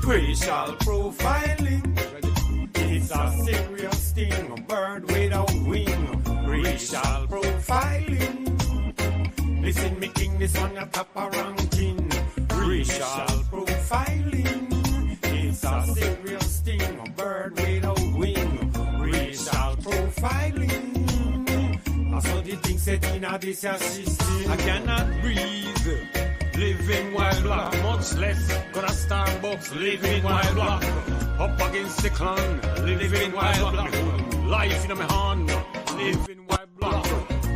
Racial profiling. It's a serious thing. A bird without wing. Racial profiling. Listen, me king, this one a top a ranking. Racial profiling. It's a serious thing. A bird without wing. Racial profiling. I saw the thing set in a this system. I cannot breathe. Living while black, much less gonna Starbucks. Living while black, up against the clan. Living while black, life in my hand. Living while black,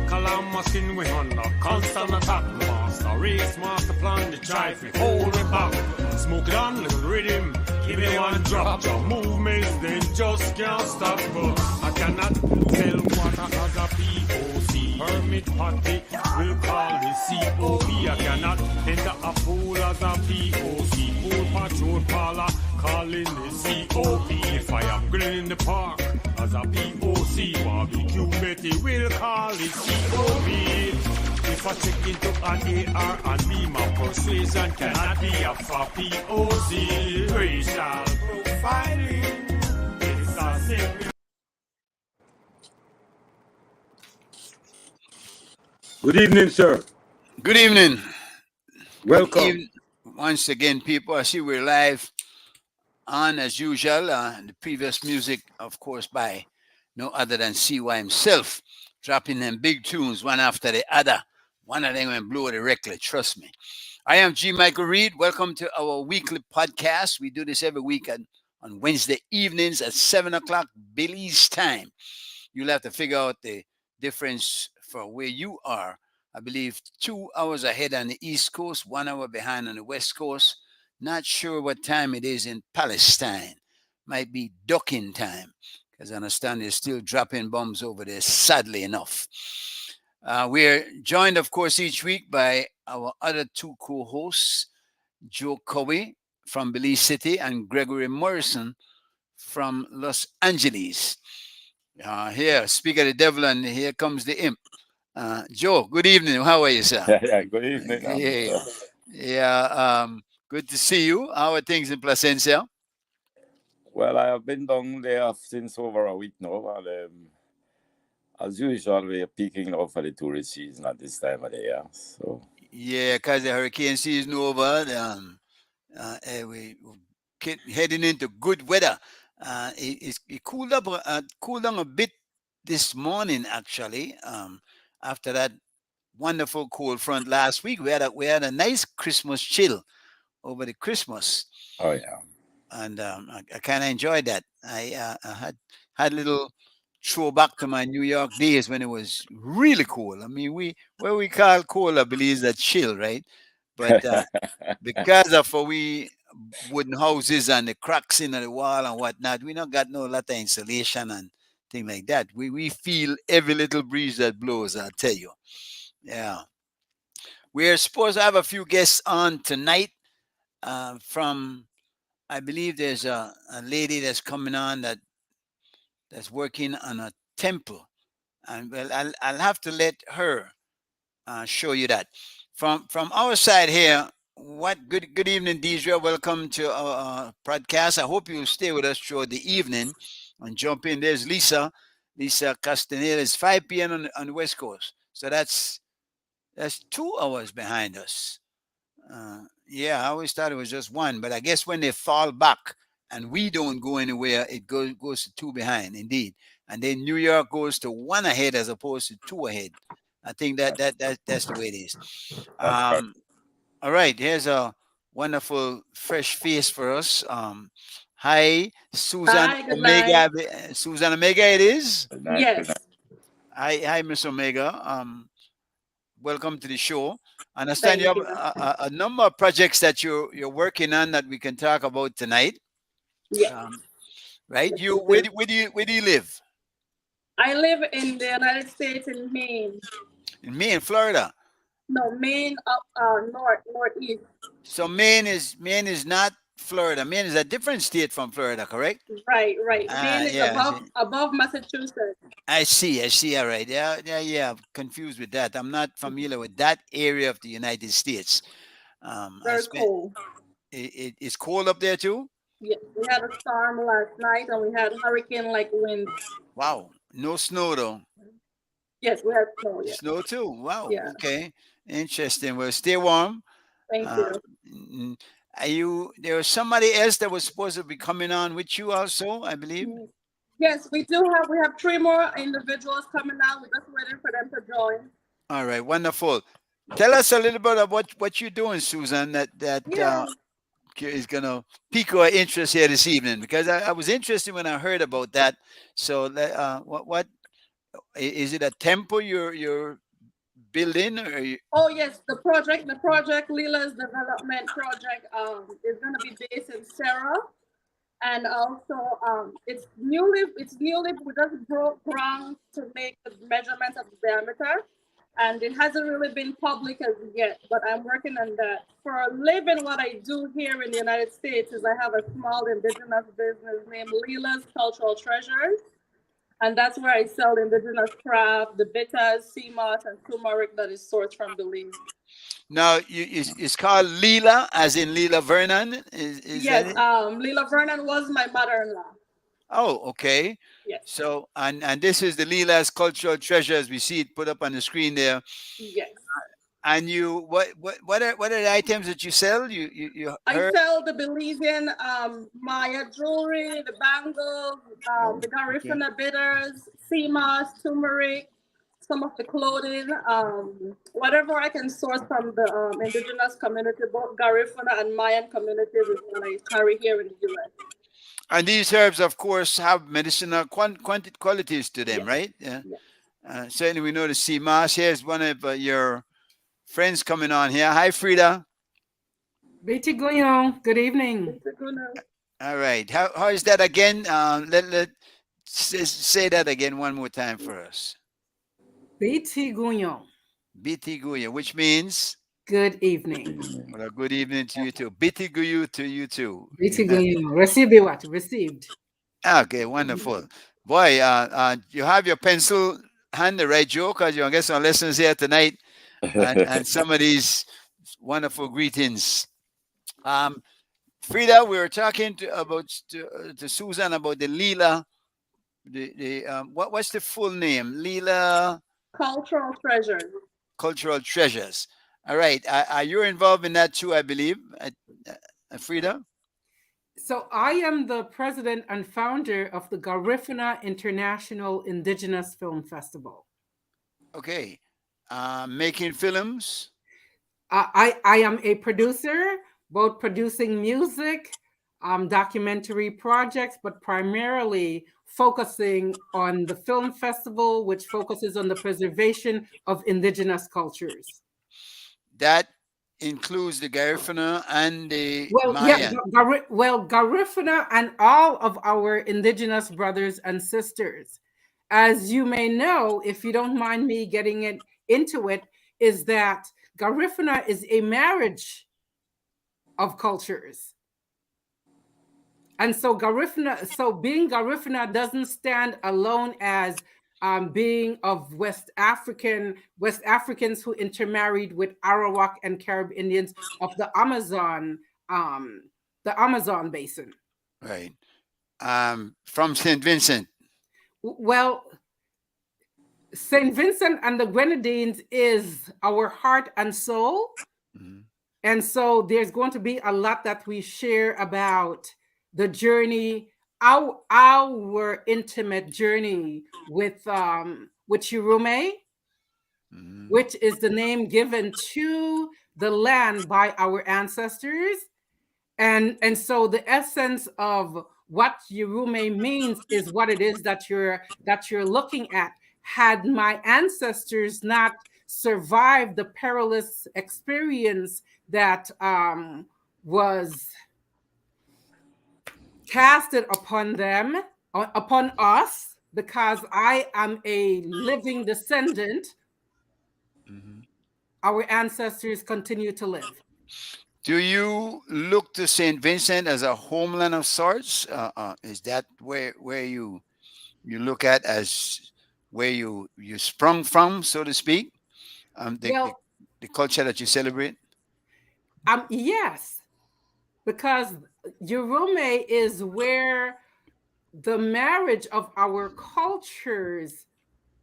Calamus in we hand. Constant attack, master race, master plan. The drive we hold it back. Smoke it on, little rhythm. Give me one drop. Your movements they just can't stop. But I cannot tell what as a POC. Hermit party will call the COP. I cannot enter a pool as a POC. Pool patrol parlor calling the COP. If I am grilling in the park as a POC, barbecue Betty will call the COP. If I check into an AR and B, my persuasion cannot be a for POC. Racial profiling is a serious. Good evening, sir. Good evening. Welcome. Once again, people, I see we're live on as usual. The previous music, of course, by no other than CY himself, dropping them big tunes one after the other. One of them will blow directly, trust me. I am G. Michael Reed. Welcome to our weekly podcast. We do this every week on Wednesday evenings at 7 o'clock Billy's time. You'll have to figure out the difference for where you are. I believe 2 hours ahead on the East Coast, 1 hour behind on the West Coast. Not sure what time it is in Palestine. Might be ducking time, because I understand they're still dropping bombs over there, sadly enough. We're joined, of course, each week by our other two co-hosts, Joe Cowie from Belize City and Gregory Morrison from Los Angeles. Here, speak of the devil, and here comes the imp. Joe, good evening. How are you, sir? Yeah, good evening. Good to see you. How are things in Placencia? Well, I have been down there since over a week now, and as usual, we are peaking now for the tourist season at this time of the year. So yeah, because the hurricane season over, we heading into good weather. It cooled down a bit this morning, actually. After that wonderful cold front last week, we had a nice Christmas chill over the Christmas. Oh yeah, and I kind of enjoyed that. I had a little throwback to my New York days when it was really cold. I mean, we call cold, I believe, is that chill, right? But because of we wooden houses and the cracks in the wall and whatnot, we not got no lot of insulation and thing like that. We feel every little breeze that blows, I'll tell you. Yeah. We're supposed to have a few guests on tonight from, I believe there's a lady that's coming on that's working on a temple. And well, I'll have to let her show you that. From our side here, good evening, Deidre. Welcome to our podcast. I hope you'll stay with us throughout the evening and jump in. There's Lisa Castaneda. It's 5 p.m. on the West Coast. So that's 2 hours behind us. I always thought it was just 1, but I guess when they fall back and we don't go anywhere, it goes to 2 behind, indeed. And then New York goes to 1 ahead as opposed to 2 ahead. I think that's the way it is. All right, here's a wonderful fresh face for us. Hi, Susan Omega. Night. Susan Omega, it is? Yes. Hi, Miss Omega. Welcome to the show. I understand you have a number of projects that you're working on that we can talk about tonight. Yeah. Right? Where do you live? I live in the United States in Maine. In Maine, Florida. No, Maine up northeast. So Maine is not Florida. Maine is a different state from Florida, correct? Right. Maine is above Massachusetts. I see. All right. Yeah. I'm confused with that. I'm not familiar with that area of the United States. Very cold. It's cold up there too? Yes, we had a storm last night and we had hurricane-like wind. Wow. No snow though. Yes, we had snow. Yeah. Snow too. Wow. Yeah. Okay. Interesting. Well, stay warm. Thank Uh, you. mm, there was somebody else that was supposed to be coming on with you also, I believe. Yes, we have 3 more individuals coming out. We're just waiting for them to join. All right. Wonderful. Tell us a little bit about what you're doing, Susan, that Yeah. is going to pique our interest here this evening, because I was interested when I heard about that. So what is it, a temple you're building, or Oh yes, the project Lila's development project is going to be based in Sarah, and also it's newly we just broke ground to make the measurement of the diameter, and it hasn't really been public as yet, but I'm working on that. For a living, what I do here in the United States is I have a small indigenous business named Lila's Cultural Treasures. And that's where I sell indigenous craft, the bitters, sea moss, and turmeric that is sourced from Belize. now it's called Leela, as in Leela Vernon? Is Yes, that it? Lila Vernon was my mother-in-law. Oh, okay. Yes, So and this is the Leela's Cultural Treasures. We see it put up on the screen there. yes. And you, what are the items that you sell? You I heard? sell the Belizean Maya jewelry, the bangles, the Garifuna bitters, sea moss, turmeric, some of the clothing, whatever I can source from the indigenous community, both Garifuna and Mayan communities is what I carry here in the U.S. And these herbs, of course, have medicinal qualities to them, Yes. right? Yeah. Yes. Certainly, we know the sea moss. Here's one of your friends coming on here. Hi, Frida. Betty Gouillon, good evening. It's a good news. All right. How is that again? Let say that again one more time for us. Betty Gouillon, Biti Guya, which means good evening. well, a good evening to you too. Biti Guyu to you too. Betty Gouillon, received what? Received. Okay, wonderful. Boy, you have your pencil hand right, Joe, because you're going to get some lessons here tonight, and some of these wonderful greetings. Frida, we were talking to Susan about the Leela. What's the full name? Leela Cultural treasures. Cultural Treasures. All right. Are you involved in that too, I believe, Frida? So I am the president and founder of the Garifuna International Indigenous Film Festival. Okay. Making films? I am a producer, both producing music, documentary projects, but primarily focusing on the film festival, which focuses on the preservation of indigenous cultures. That includes the Garifuna and the Mayan. Mayan. Garifuna and all of our indigenous brothers and sisters. As you may know, if you don't mind me getting into it, is that Garifuna is a marriage of cultures. And so being Garifuna doesn't stand alone as being of West Africans who intermarried with Arawak and Carib Indians of the Amazon basin. Right. From St. Vincent. Well, St. Vincent and the Grenadines is our heart and soul. Mm-hmm. And so there's going to be a lot that we share about the journey, our intimate journey with Yurume, mm-hmm. which is the name given to the land by our ancestors. And so the essence of what Yurume means is what it is that you're looking at. Had my ancestors not survived the perilous experience that was casted upon them, upon us, because I am a living descendant, mm-hmm. our ancestors continue to live. Do you look to St. Vincent as a homeland of sorts? Is that where you look at as where you sprung from, so to speak? The culture that you celebrate? Yes. because Yurume is where the marriage of our cultures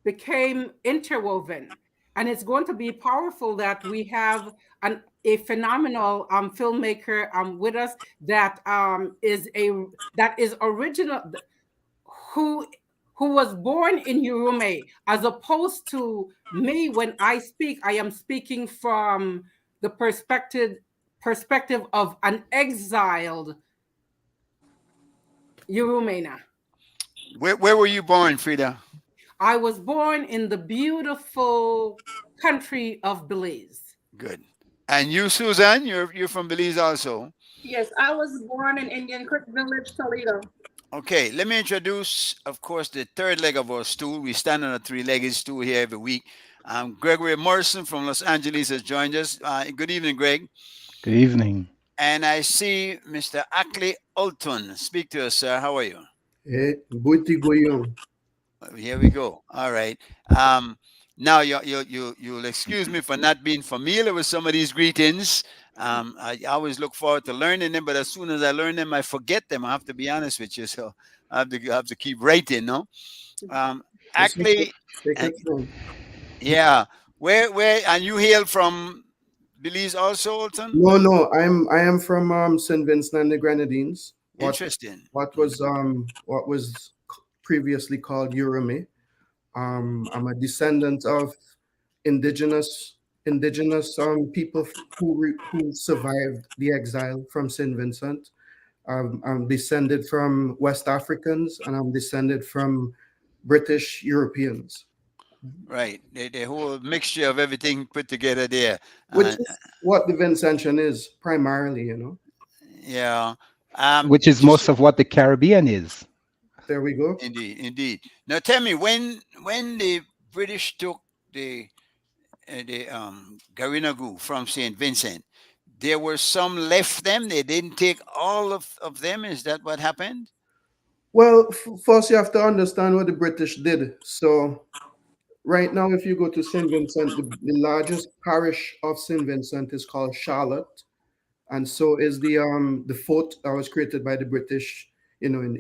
became interwoven. And it's going to be powerful that we have a phenomenal filmmaker with us that is original, who was born in Yurume, as opposed to me. When I speak, I am speaking from the perspective of an exiled Yurumena. Where were you born, Frida? I was born in the beautiful country of Belize. Good. And you, Susan, you're from Belize also. Yes, I was born in Indian Creek Village, Toledo. Okay, let me introduce, of course, the third leg of our stool. We stand on a three-legged stool here every week. Gregory Morrison from Los Angeles has joined us. Good evening, Greg. Good evening. And I see Mr. Ackley Ulton. Speak to us, sir. How are you? Here we go. All right. Now you'll excuse me for not being familiar with some of these greetings. I always look forward to learning them, but as soon as I learn them, I forget them. I have to be honest with you, so I have to keep writing. No, Ackley. Yeah. Where and you hail from Belize also, Ulton? No. I am from St. Vincent and the Grenadines. Interesting. What was previously called Yurume. I'm a descendant of indigenous people who survived the exile from St. Vincent. I'm descended from West Africans, and I'm descended from British Europeans. Right, the whole mixture of everything put together there, which is what the Vincentian is primarily, you know. Yeah, which is most of what the Caribbean is. There we go. Indeed. Now tell me, when the British took the Garinagu from St. Vincent, there were some left them. They didn't take all of them. Is that what happened? Well, first you have to understand what the British did. So right now, if you go to St. Vincent, the largest parish of St. Vincent is called Charlotte. And so is the fort that was created by the British, you know, in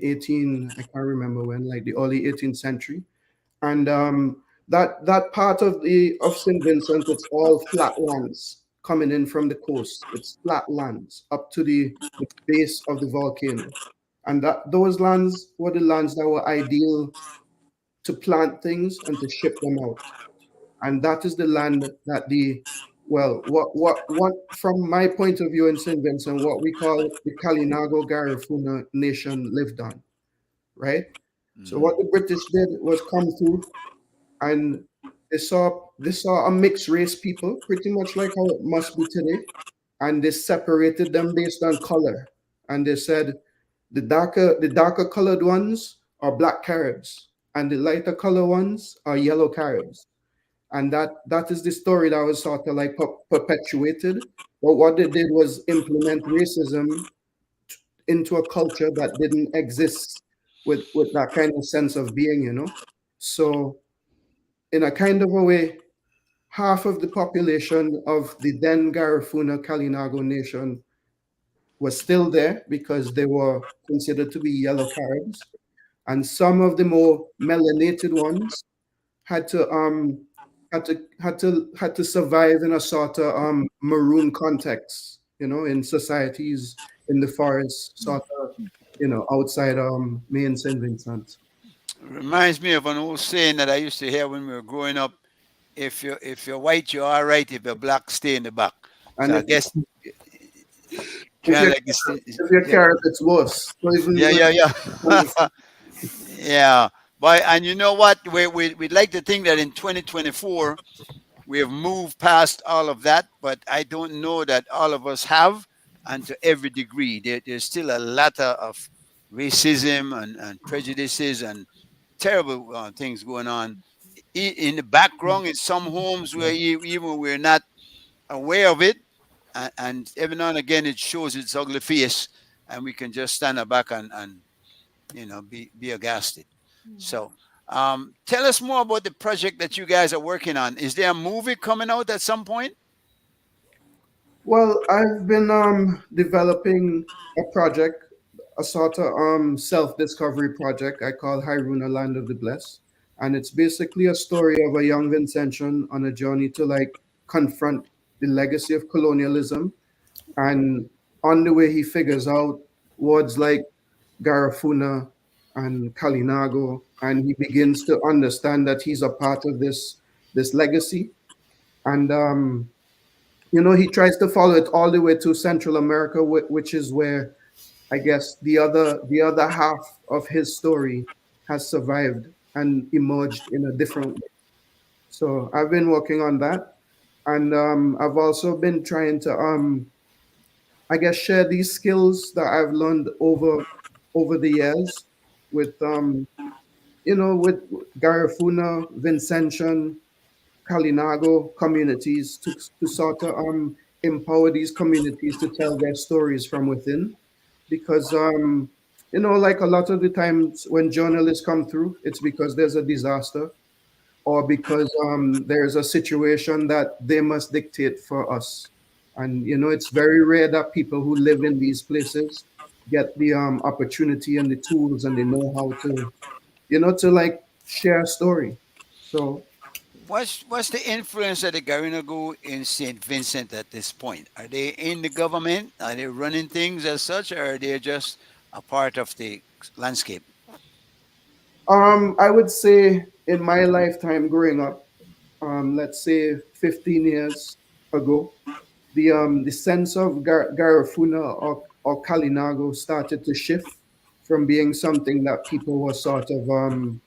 I can't remember when, like the early 18th century. And that part of St. Vincent, it's all flat lands coming in from the coast. It's flat lands up to the base of the volcano. And those lands were the lands that were ideal to plant things and to ship them out. And that is the land that what from my point of view in St. Vincent, what we call the Kalinago Garifuna nation lived on, right? Mm-hmm. So what the British did was come through, and they saw a mixed race people, pretty much like how it must be today, and they separated them based on color. And they said the darker colored ones are Black Caribs, and the lighter color ones are Yellow Caribs. And that is the story that was sort of like perpetuated. But what they did was implement racism into a culture that didn't exist with that kind of sense of being, you know. So in a kind of a way, half of the population of the then Garifuna Kalinago nation was still there because they were considered to be Yellow Caribs. And some of the more melanated ones had to survive in a sort of maroon context, you know, in societies in the forest, sort of, you know, outside main St. Vincent. Reminds me of an old saying that I used to hear when we were growing up: if you're white, you're all right. If you're black, stay in the back. And so I guess if you're carrot, it's worse. Yeah. Yeah. But and you know what? We'd like to think that in 2024 we have moved past all of that, but I don't know that all of us have, and to every degree. There's still a lot of racism and prejudices and terrible things going on in the background in some homes where even we're not aware of it, and every now and again it shows its ugly face, and we can just stand back and you know be aghast. So tell us more about the project that you guys are working on. Is there a movie coming out at some point? Well, I've been developing a project, a sort of self-discovery project I call Hyruna Land of the Blessed. And it's basically a story of a young Vincentian on a journey to like confront the legacy of colonialism. And on the way he figures out words like Garifuna and Kalinago, and he begins to understand that he's a part of this legacy. And he tries to follow it all the way to Central America, which is where I guess the other half of his story has survived and emerged in a different way. So I've been working on that, and I've also been trying to I guess share these skills that I've learned over the years with with Garifuna, Vincentian, Kalinago communities to sort of empower these communities to tell their stories from within. Because, like a lot of the times when journalists come through, it's because there's a disaster or because there's a situation that they must dictate for us. And, it's very rare that people who live in these places get the opportunity and the tools and the know-how to like share a story. So What's the influence of the Garinagu in St. Vincent at this point? Are they in the government? Are they running things as such, or are they just a part of the landscape? I would say in my lifetime growing up, let's say 15 years ago, the sense of Garifuna or Kalinago started to shift from being something that people were sort of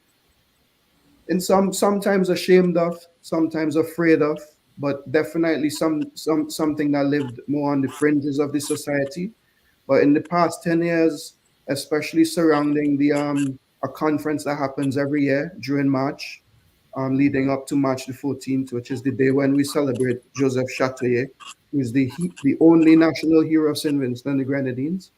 in sometimes ashamed of, sometimes afraid of, but definitely something that lived more on the fringes of the society. But in the past 10 years, especially surrounding the a conference that happens every year during March, leading up to March the 14th, which is the day when we celebrate Joseph Chatoyer, who is the only national hero of St. Vincent and the Grenadines.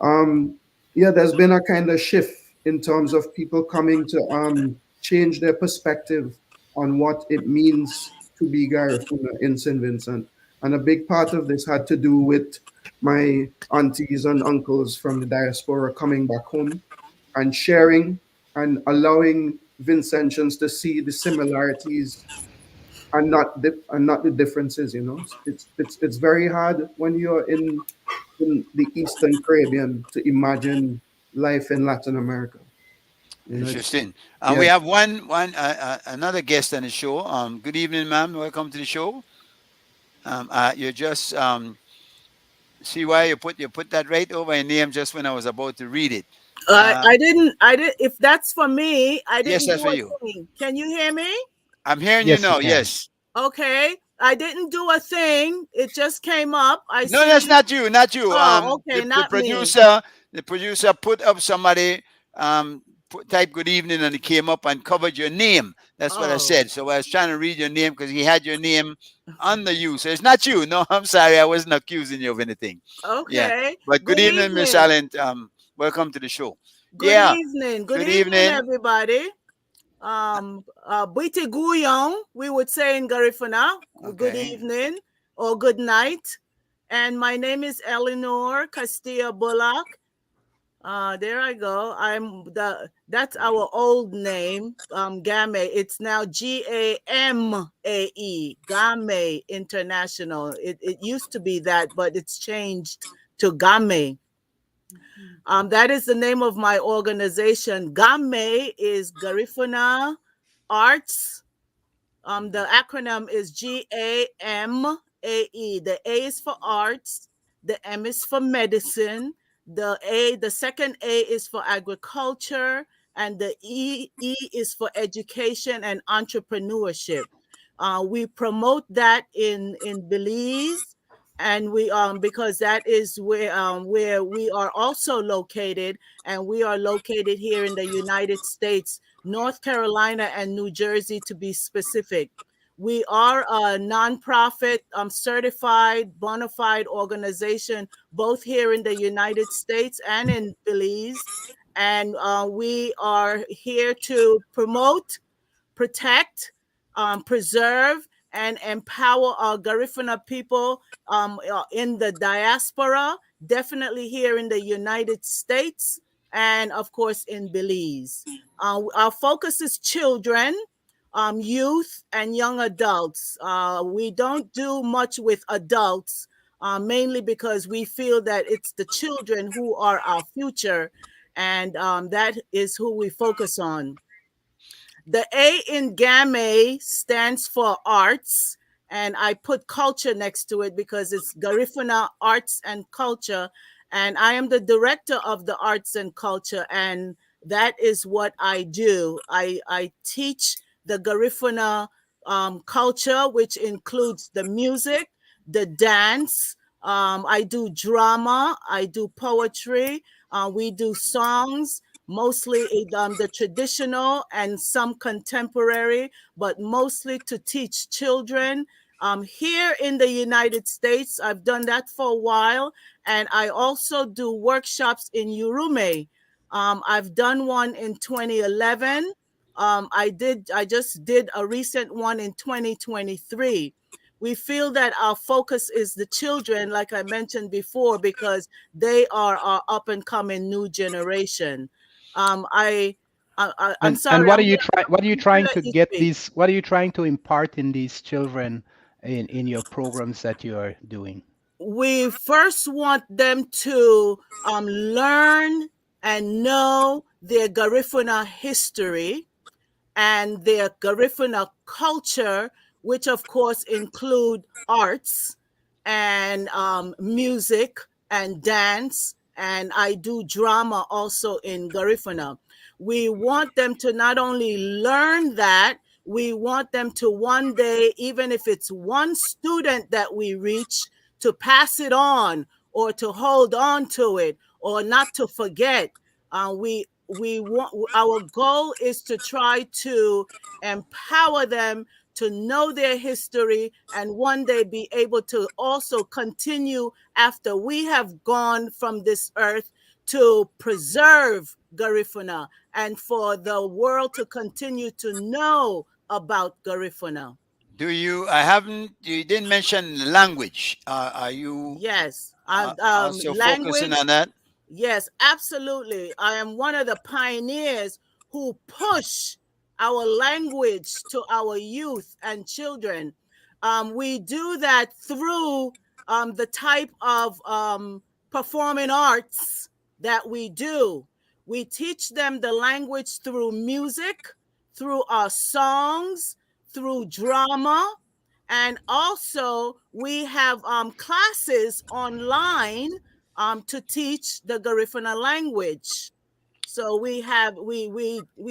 Yeah, there's been a kind of shift in terms of people coming to change their perspective on what it means to be Garifuna in St. Vincent. And a big part of this had to do with my aunties and uncles from the diaspora coming back home and sharing and allowing Vincentians to see the similarities and not the differences. It's very hard when you're in the Eastern Caribbean to imagine life in Latin America. Interesting. Yeah. We have another guest on the show. Good evening, ma'am. Welcome to the show. You just see why you put that right over your name just when I was about to read it. I didn't. If that's for me, I didn't Yes, that's do for a you. thing. Can you hear me? I'm hearing you Yes, you now. can. Yes. Okay. I didn't do a thing. It just came up. I No, see. that's not you. Not you. Oh, okay, The not me. producer put up somebody. Type good evening, and it came up and covered your name. That's what I Oh, said. So I was trying to read your name because he had your name under you. So it's not you. No, I'm sorry. I wasn't accusing you of anything. Yeah. okay. But good Good evening, Miss evening. Allen. Welcome to the show. Good Yeah. evening. Good Good evening, evening. everybody. Buiti Guyong, we would say in Garifuna. Good Okay. evening or good night. And my name is Eleanor Castilla Bullock. There I go. That's our old name, Game. It's now GAMAE, Game International. It used to be that, but it's changed to Game. That is the name of my organization. Game is Garifuna Arts. The acronym is GAMAE. The A is for arts, the M is for medicine, the second A is for agriculture, and the E is for education and entrepreneurship. We promote that in Belize, and we because that is where we are also located, and we are located here in the United States, North Carolina and New Jersey to be specific. We are a nonprofit, certified, bona fide organization, both here in the United States and in Belize. And we are here to promote, protect, preserve, and empower our Garifuna people in the diaspora, definitely here in the United States, and of course in Belize. Our focus is children, youth, and young adults. We don't do much with adults, mainly because we feel that it's the children who are our future, and that is who we focus on. The A in GAME stands for arts, and I put culture next to it because it's Garifuna Arts and Culture, and I am the director of the arts and culture, and that is what I do. I teach the Garifuna culture, which includes the music, the dance. I do drama, I do poetry, we do songs, mostly the traditional and some contemporary, but mostly to teach children. Here in the United States, I've done that for a while, and I also do workshops in Urume. I've done one in 2011. I just did a recent one in 2023. We feel that our focus is the children, like I mentioned before, because they are our up and coming new generation. I'm sorry. And what are you trying let to you get speak. these? What are you trying to impart in these children in your programs that you are doing? We first want them to learn and know their Garifuna history and their Garifuna culture, which of course include arts and music and dance, and I do drama also in Garifuna. We want them to not only learn that, we want them to one day, even if it's one student that we reach, to pass it on or to hold on to it or not to forget. We want, our goal is to try to empower them to know their history and one day be able to also continue after we have gone from this earth to preserve Garifuna and for the world to continue to know about Garifuna. You didn't mention language. Are you Yes. also focusing Language. on that? Yes, absolutely. I am one of the pioneers who push our language to our youth and children. We do that through the type of performing arts that we do. We teach them the language through music, through our songs, through drama, and also we have classes online to teach the Garifuna language. So we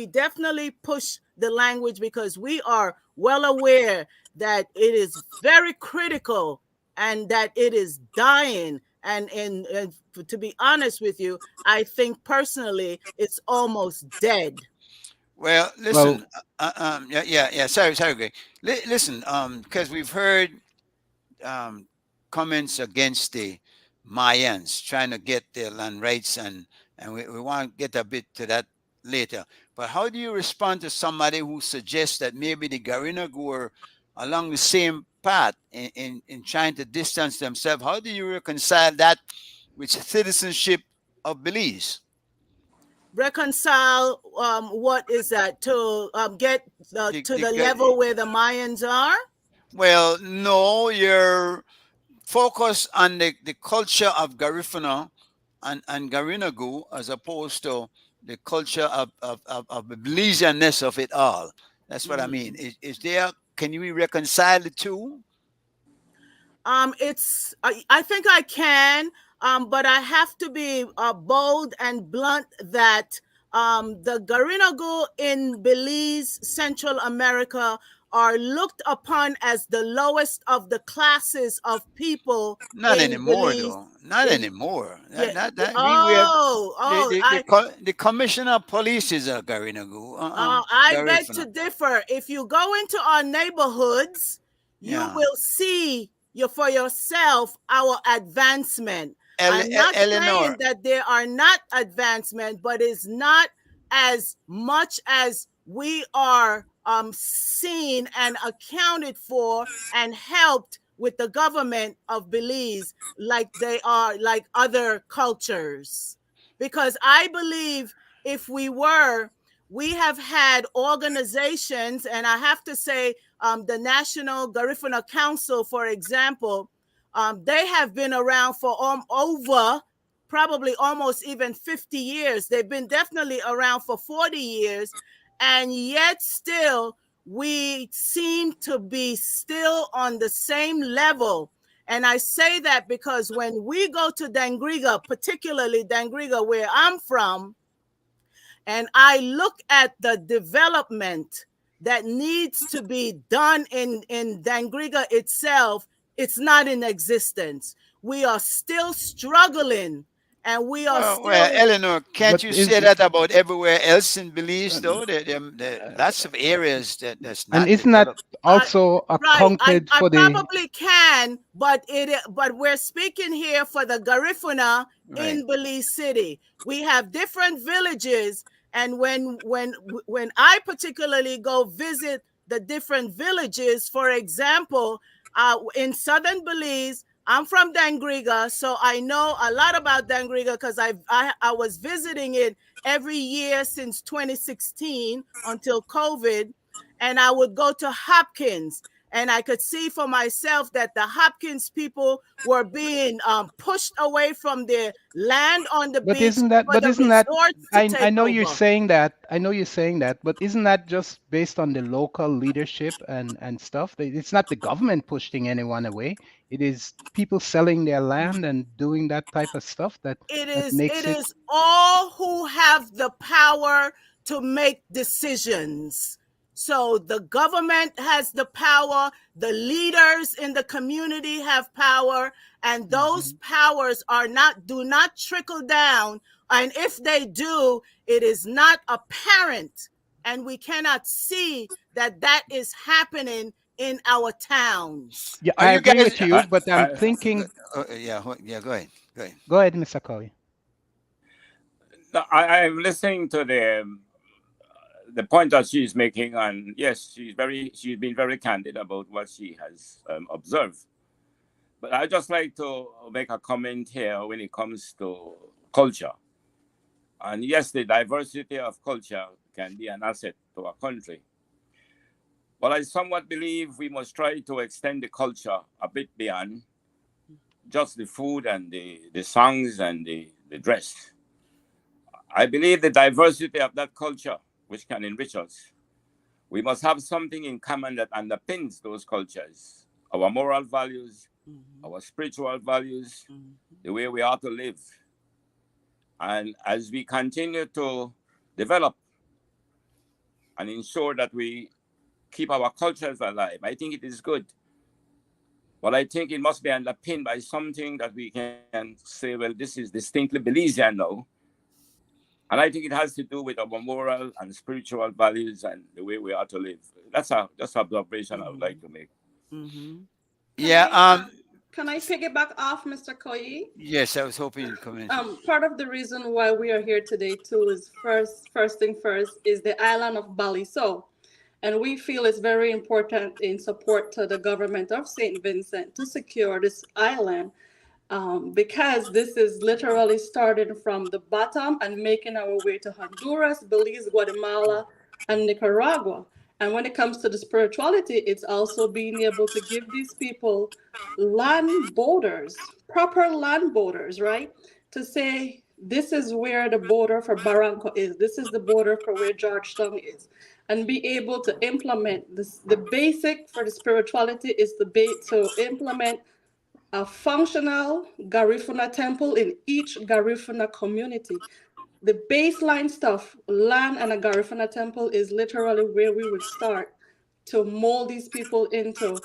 definitely push the language because we are well aware that it is very critical and that it is dying. And to be honest with you, I think personally it's almost dead. Well, listen. Yeah. Sorry, Greg. Listen, because we've heard comments against the Mayans trying to get their land rights, and we want to get a bit to that later. But how do you respond to somebody who suggests that maybe the Garinagu were along the same path in trying to distance themselves? How do you reconcile that with citizenship of Belize? Reconcile what is that to get to the level where the Mayans are? Well, no, you're focused on the culture of Garifuna and Garinagu as opposed to the culture of the Belizeanness of it all. That's what I mean. Is there, can you reconcile the two? I think I can, but I have to be bold and blunt that the Garinagu in Belize, Central America, are looked upon as the lowest of the classes of people. Not in anymore, Belize. though. Not anymore. Yeah. The commissioner of police is a Garinagu. I beg to differ. If you go into our neighborhoods, you will see for yourself our advancement. I'm not saying that there are not advancement, but it's not as much as we are seen and accounted for and helped with the government of Belize like they are like other cultures. Because I believe if we have had organizations, and I have to say the National Garifuna Council, for example, they have been around for over probably almost even 50 years. They've been definitely around for 40 years. And yet still, we seem to be still on the same level. And I say that because when we go to Dangriga, particularly Dangriga, where I'm from, and I look at the development that needs to be done in Dangriga itself, it's not in existence. We are still struggling, and we are Well, still. well, Eleanor, can't But you is say that about everywhere else in Belize, though? There are lots of areas that's not and isn't that developed. also Right, accounted I for the probably can, but we're speaking here for the Garifuna Right. in Belize City. We have different villages, and when I particularly go visit the different villages, for example, in southern Belize, I'm from Dangriga, so I know a lot about Dangriga because I was visiting it every year since 2016 until COVID. And I would go to Hopkins, and I could see for myself that the Hopkins people were being pushed away from their land on the but beach isn't that for but the isn't that resorts to I take know you're over. saying that but isn't that just based on the local leadership and stuff? It's not the government pushing anyone away. It is people selling their land and doing that type of stuff that It makes it. is all who have the power to make decisions. So the government has the power, the leaders in the community have power, and those powers do not trickle down. And if they do, it is not apparent, and we cannot see that is happening in our towns. Yeah, Are I you agree guys? with you, but I'm thinking. Yeah, yeah. Go ahead. Go ahead. Go ahead, Mr. Cowie. I'm listening to the point that she's making, and yes, she's been very candid about what she has observed. But I'd just like to make a comment here when it comes to culture. And yes, the diversity of culture can be an asset to a country. But I somewhat believe we must try to extend the culture a bit beyond just the food and the songs and the dress. I believe the diversity of that culture, which can enrich us, we must have something in common that underpins those cultures, our moral values, our spiritual values, the way we ought to live. And as we continue to develop and ensure that we keep our cultures alive, I think it is good. But I think it must be underpinned by something that we can say, well, this is distinctly Belizean now. And I think it has to do with our moral and spiritual values and the way we are to live. That's an observation I would like to make. Yeah. Can I piggyback off Mr. Koyi? Yes, I was hoping you'd come in. Part of the reason why we are here today too is first thing first is the island of Baliso. And we feel it's very important in support to the government of St. Vincent to secure this island. Because this is literally starting from the bottom and making our way to Honduras, Belize, Guatemala, and Nicaragua. And when it comes to the spirituality, it's also being able to give these people land borders, proper land borders, right? To say, this is where the border for Barranco is. This is the border for where Georgetown is. And be able to implement this. The basic for the spirituality is to implement a functional Garifuna temple in each Garifuna community. The baseline stuff, land and a Garifuna temple, is literally where we would start to mold these people into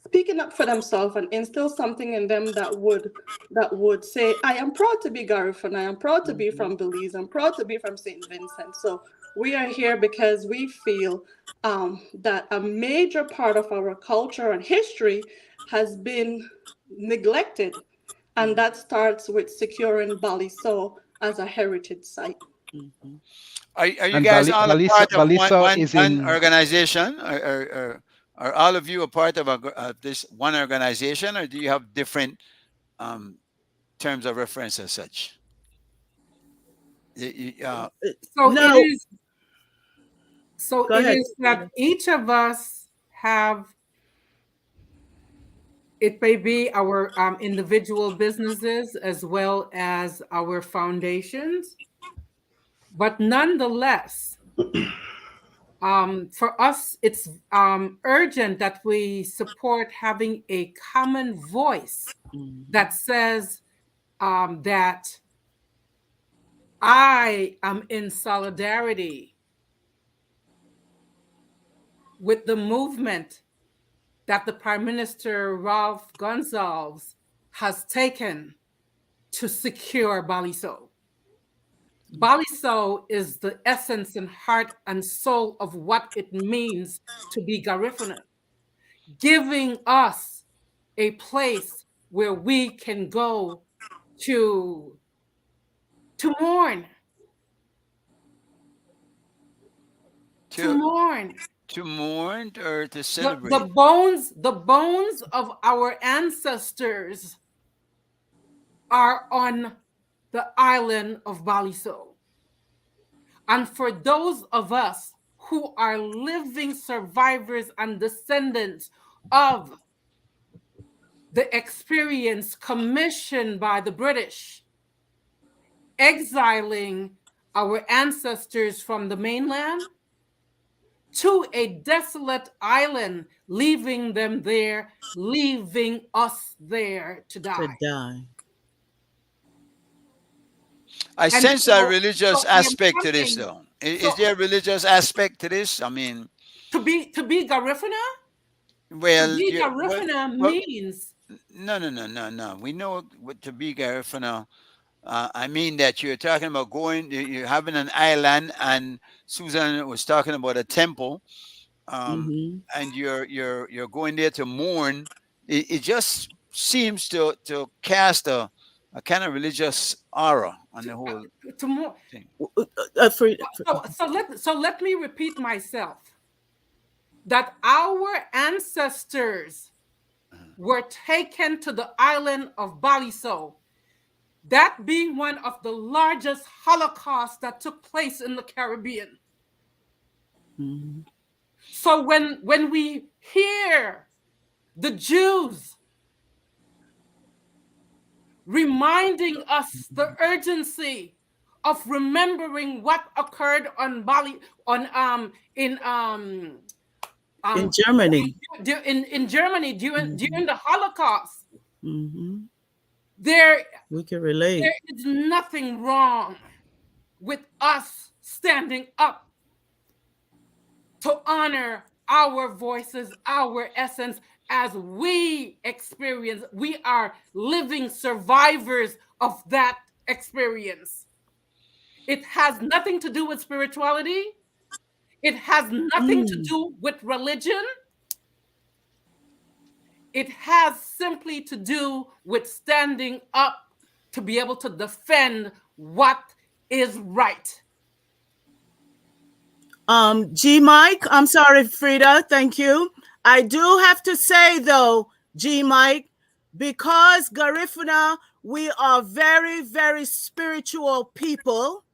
speaking up for themselves and instill something in them that would say, I am proud to be Garifuna, I am proud to be from Belize, I'm proud to be from St. Vincent. So we are here because we feel that a major part of our culture and history has been neglected, and that starts with securing Baliso as a heritage site. Mhm. Are you And guys all a part of Baliso is one in. organization? Are all of you a part of this one organization, or do you have different terms of reference as such? So it No, is. So go it ahead. is that each of us have. It may be our individual businesses as well as our foundations, but nonetheless, for us, it's urgent that we support having a common voice Mhm. that says that I am in solidarity with the movement that the Prime Minister Ralph Gonsalves has taken to secure Baliso. Baliso is the essence and heart and soul of what it means to be Garifuna, giving us a place where we can go to mourn, to mourn. To mourn or to The celebrate? bones of our ancestors are on the island of Baliso. And for those of us who are living survivors and descendants of the experience commissioned by the British, exiling our ancestors from the mainland to a desolate island, leaving them there, leaving us there to die. To die. I sense a religious I am aspect to this, coming. though. Is there a religious aspect to this? I mean, To be Garifuna? well, To be Garifuna means no. We know what to be Garifuna. I mean that you're talking about you're having an island, and Susan was talking about a temple, Mhm. and you're going there to mourn. It just seems to cast a kind of religious aura on the whole to more. thing. So let me repeat myself. That our ancestors were taken to the island of Baliso, that being one of the largest holocausts that took place in the Caribbean. Mhm. So when we hear the Jews reminding us the urgency of remembering what occurred on Bali in Germany. In Germany during the Holocaust. Mhm. We can relate. There is nothing wrong with us standing up to honor our voices, our essence, as we experience. We are living survivors of that experience. It has nothing to do with spirituality. It has nothing to do with religion. It has simply to do with standing up to be able to defend what is right. G Mike, I'm sorry, Frida, thank you. I do have to say though, G Mike, because Garifuna, we are very, very spiritual people,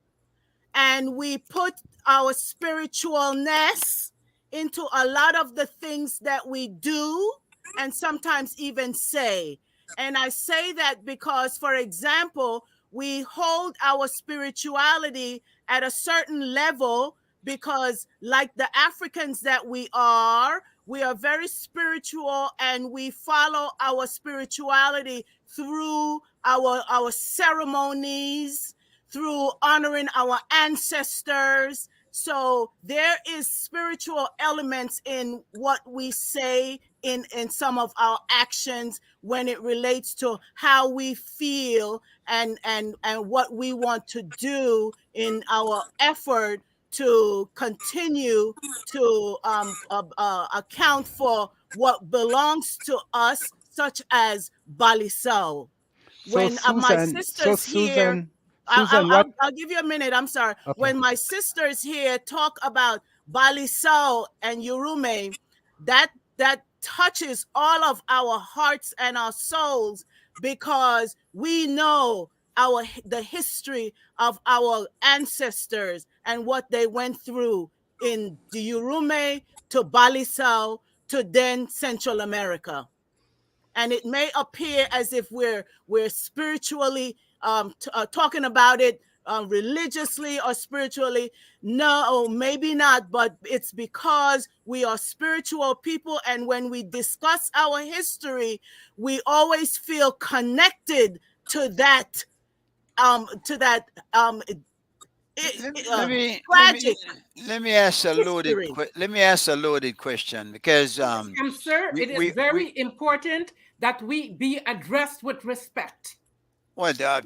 and we put our spiritualness into a lot of the things that we do and sometimes even say. And I say that because, for example, we hold our spirituality at a certain level because, like the Africans that we are very spiritual, and we follow our spirituality through our ceremonies, through honoring our ancestors. So there is spiritual elements in what we say, in some of our actions, when it relates to how we feel and what we want to do in our effort to continue to account for what belongs to us, such as Baliso. So When my Susan, sisters here, Susan, what? I'll give you a minute. I'm sorry. Okay. When my sisters here talk about Balisao and Yurume, that touches all of our hearts and our souls, because we know the history of our ancestors and what they went through in the Yurume to Balisao to then Central America. And it may appear as if we're spiritually talking about it religiously or spiritually. No, maybe not, but it's because we are spiritual people, and when we discuss our history, we always feel connected to that Let tragic me ask a loaded history. question, because Sir, it is very important that we be addressed with respect. well, we So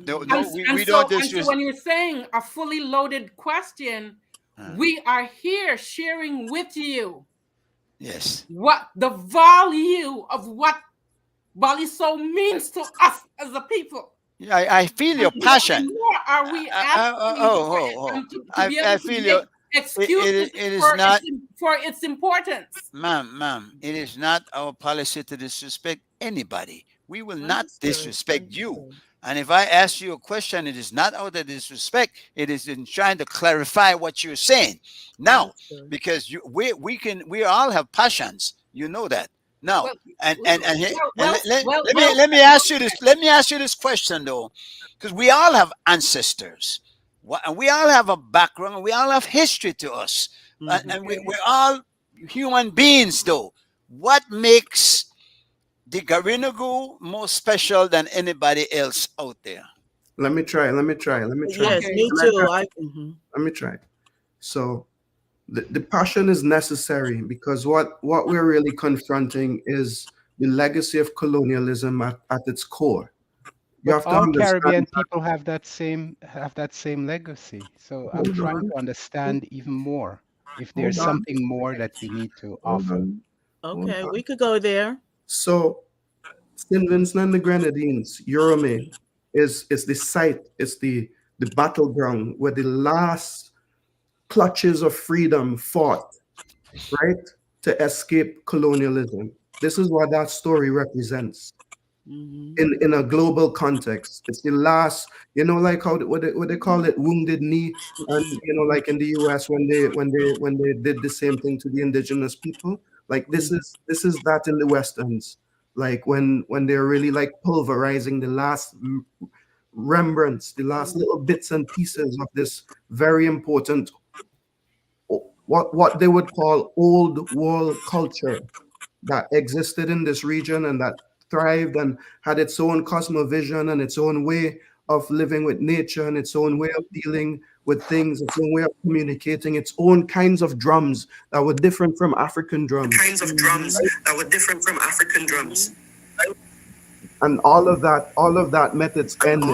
don't disrespect. when you're saying a fully loaded question, we are here sharing with you Yes. what the value of what Baliso means to us as a people. Yeah, I feel your passion. More are we asking to be able I to feel make your. excuses It is for not, for its importance. ma'am. It is not our policy to disrespect anybody. We will not disrespect you. And if I ask you a question, it is not out of disrespect. It is in trying to clarify what you're saying. Now, because we all have passions. You know that. Now, let me ask you this. Let me ask you this question though, because we all have ancestors, and we all have a background, and we all have history to us, and we're all human beings. Though, what makes the Garinagu more special than anybody else out there? Let me try. Yes, me too. Let me try. So the passion is necessary, because what we're really confronting is the legacy of colonialism at its core. You have to All understand Caribbean people have that same legacy. So I'm trying to understand even more if there's something more that we need to offer. Okay, we could go there. So St. Vincent and the Grenadines, Yurume, is the site, it's the battleground where the last clutches of freedom fought, right, to escape colonialism. This is what that story represents in a global context. It's the last, like what they call it, wounded knee, and like in the US when they did the same thing to the indigenous people. Like this is that in the Westerns, like when they're really like pulverizing the last remnants, the last little bits and pieces of this very important, what they would call old world culture that existed in this region and that thrived and had its own cosmovision and its own way of living with nature and its own way of dealing with things, its own way of communicating, its own kinds of drums that were different from African drums. And all of that met its end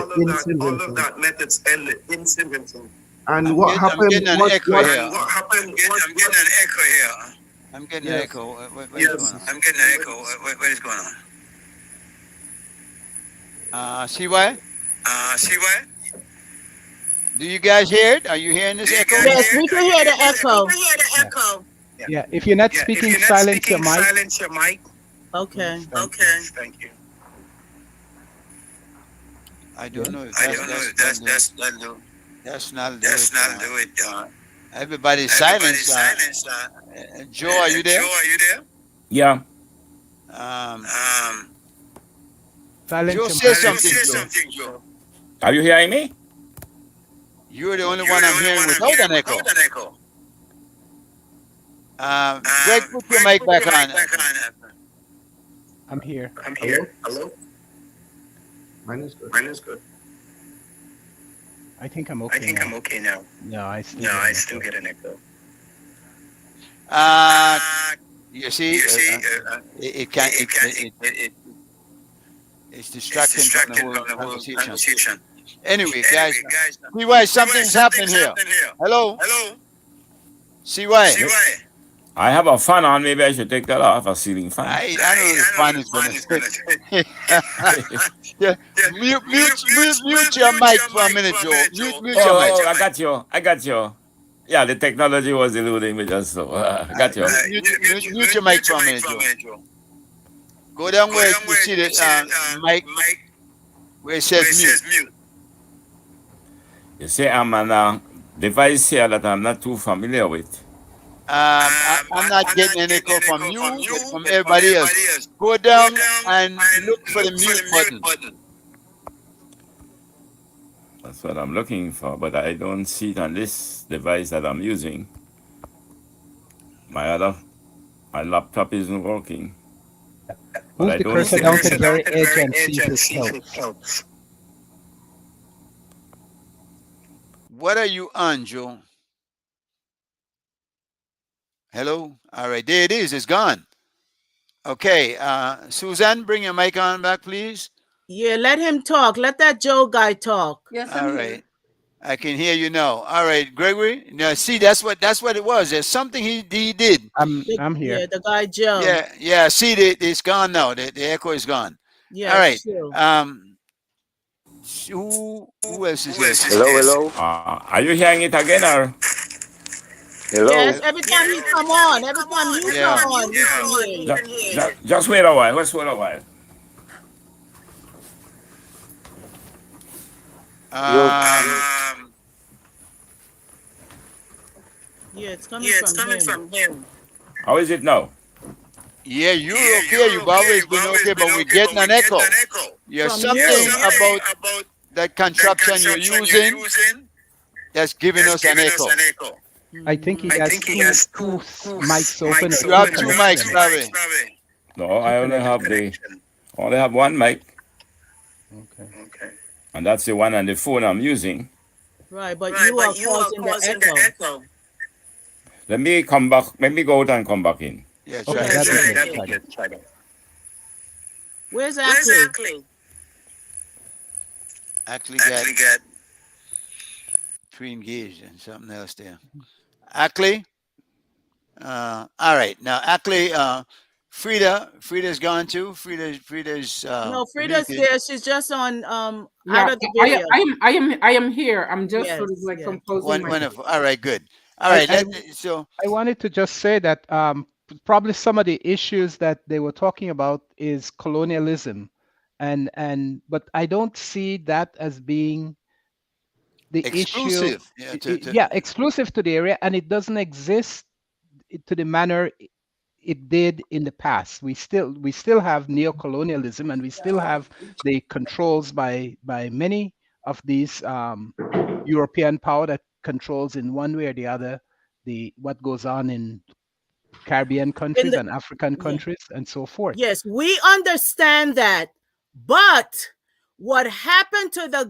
in St. Vincent. And what happened? I'm getting an echo here. I'm getting an echo. What is going on? CY? Do you guys hear it? Are you hearing this echo? Yes, we can hear the echo. Yeah, if you're not speaking, silence your mic. Okay. Thank you. I don't know if that's not do it. Everybody's silent. Joe, are you there? Yeah. Silence Joe, your say mic. something, Joe. Are you hearing me? You're the only one I'm hearing without an echo. Greg, put your mic back on. I'm here. Hello? Mine is good. I think I'm okay now. No, I still get an echo. You see, it's distracting from the whole conversation. Anyway, guys, CY, something's happening here. Hello? CY? I have a fan on. Maybe I should take that off. A ceiling fan. I know the fan is going to stick. Yeah. Mute your mic for a minute, Joe. Mute your mic. Oh, I got you. Yeah, the technology was eluding me just so. I got you. Mute your mic for a minute, Joe. Go down where you see the mic where it says mute. You see, I'm on a device here that I'm not too familiar with. I'm not getting any echo from you, but from everybody else. Go down and look for the mute button. That's what I'm looking for, but I don't see it on this device that I'm using. My laptop isn't working. Move the cursor down to the very edge and see if it helps. What are you on, Joe? Hello? All right, there it is. It's gone. Okay, Suzanne, bring your mic on back, please. Yeah, let him talk. Let that Joe guy talk. Yes, All I'm right. here. I can hear you now. All right, Gregory. Now, see, that's what it was. There's something he did. I'm here. Yeah, the guy Joe. Yeah. See, it's gone now. The echo is gone. Yeah. All right. True. Who else is there? Hello. Are you hearing it again or? Hello. Yes. Every time you come on, every time you come on, we can hear you. Just wait a while. Let's wait a while. Yeah, it's coming from him. How is it now? Yeah, you're okay. You've always been okay, but we're getting an echo. There's something about that contraption you're using that's giving us an echo. I think he has two mics open. You have two mics, probably. No, I only have one mic. Okay. And that's the one on the phone I'm using. Right, but you are causing the echo. Let me come back. Let me go out and come back in. Yeah, Okay, that'd be good. Where's Ackley? Actually got pre-engaged and something else there. Ackley? All right. Now, Ackley, Frida's gone too. Frida's No, Frida's muted. there. She's just on Yeah, out of the video. I am here. I'm just Yes, sort of like yes. composing. Wonderful. All right, good. All right. So I wanted to just say that probably some of the issues that they were talking about is colonialism, but I don't see that as being the exclusive. issue. Exclusive to the area, and it doesn't exist to the manner it did in the past. We still have neo-colonialism, and we still have the controls by many of these European power that controls in one way or the other what goes on in Caribbean countries and African countries and so forth. Yes, we understand that, but what happened to the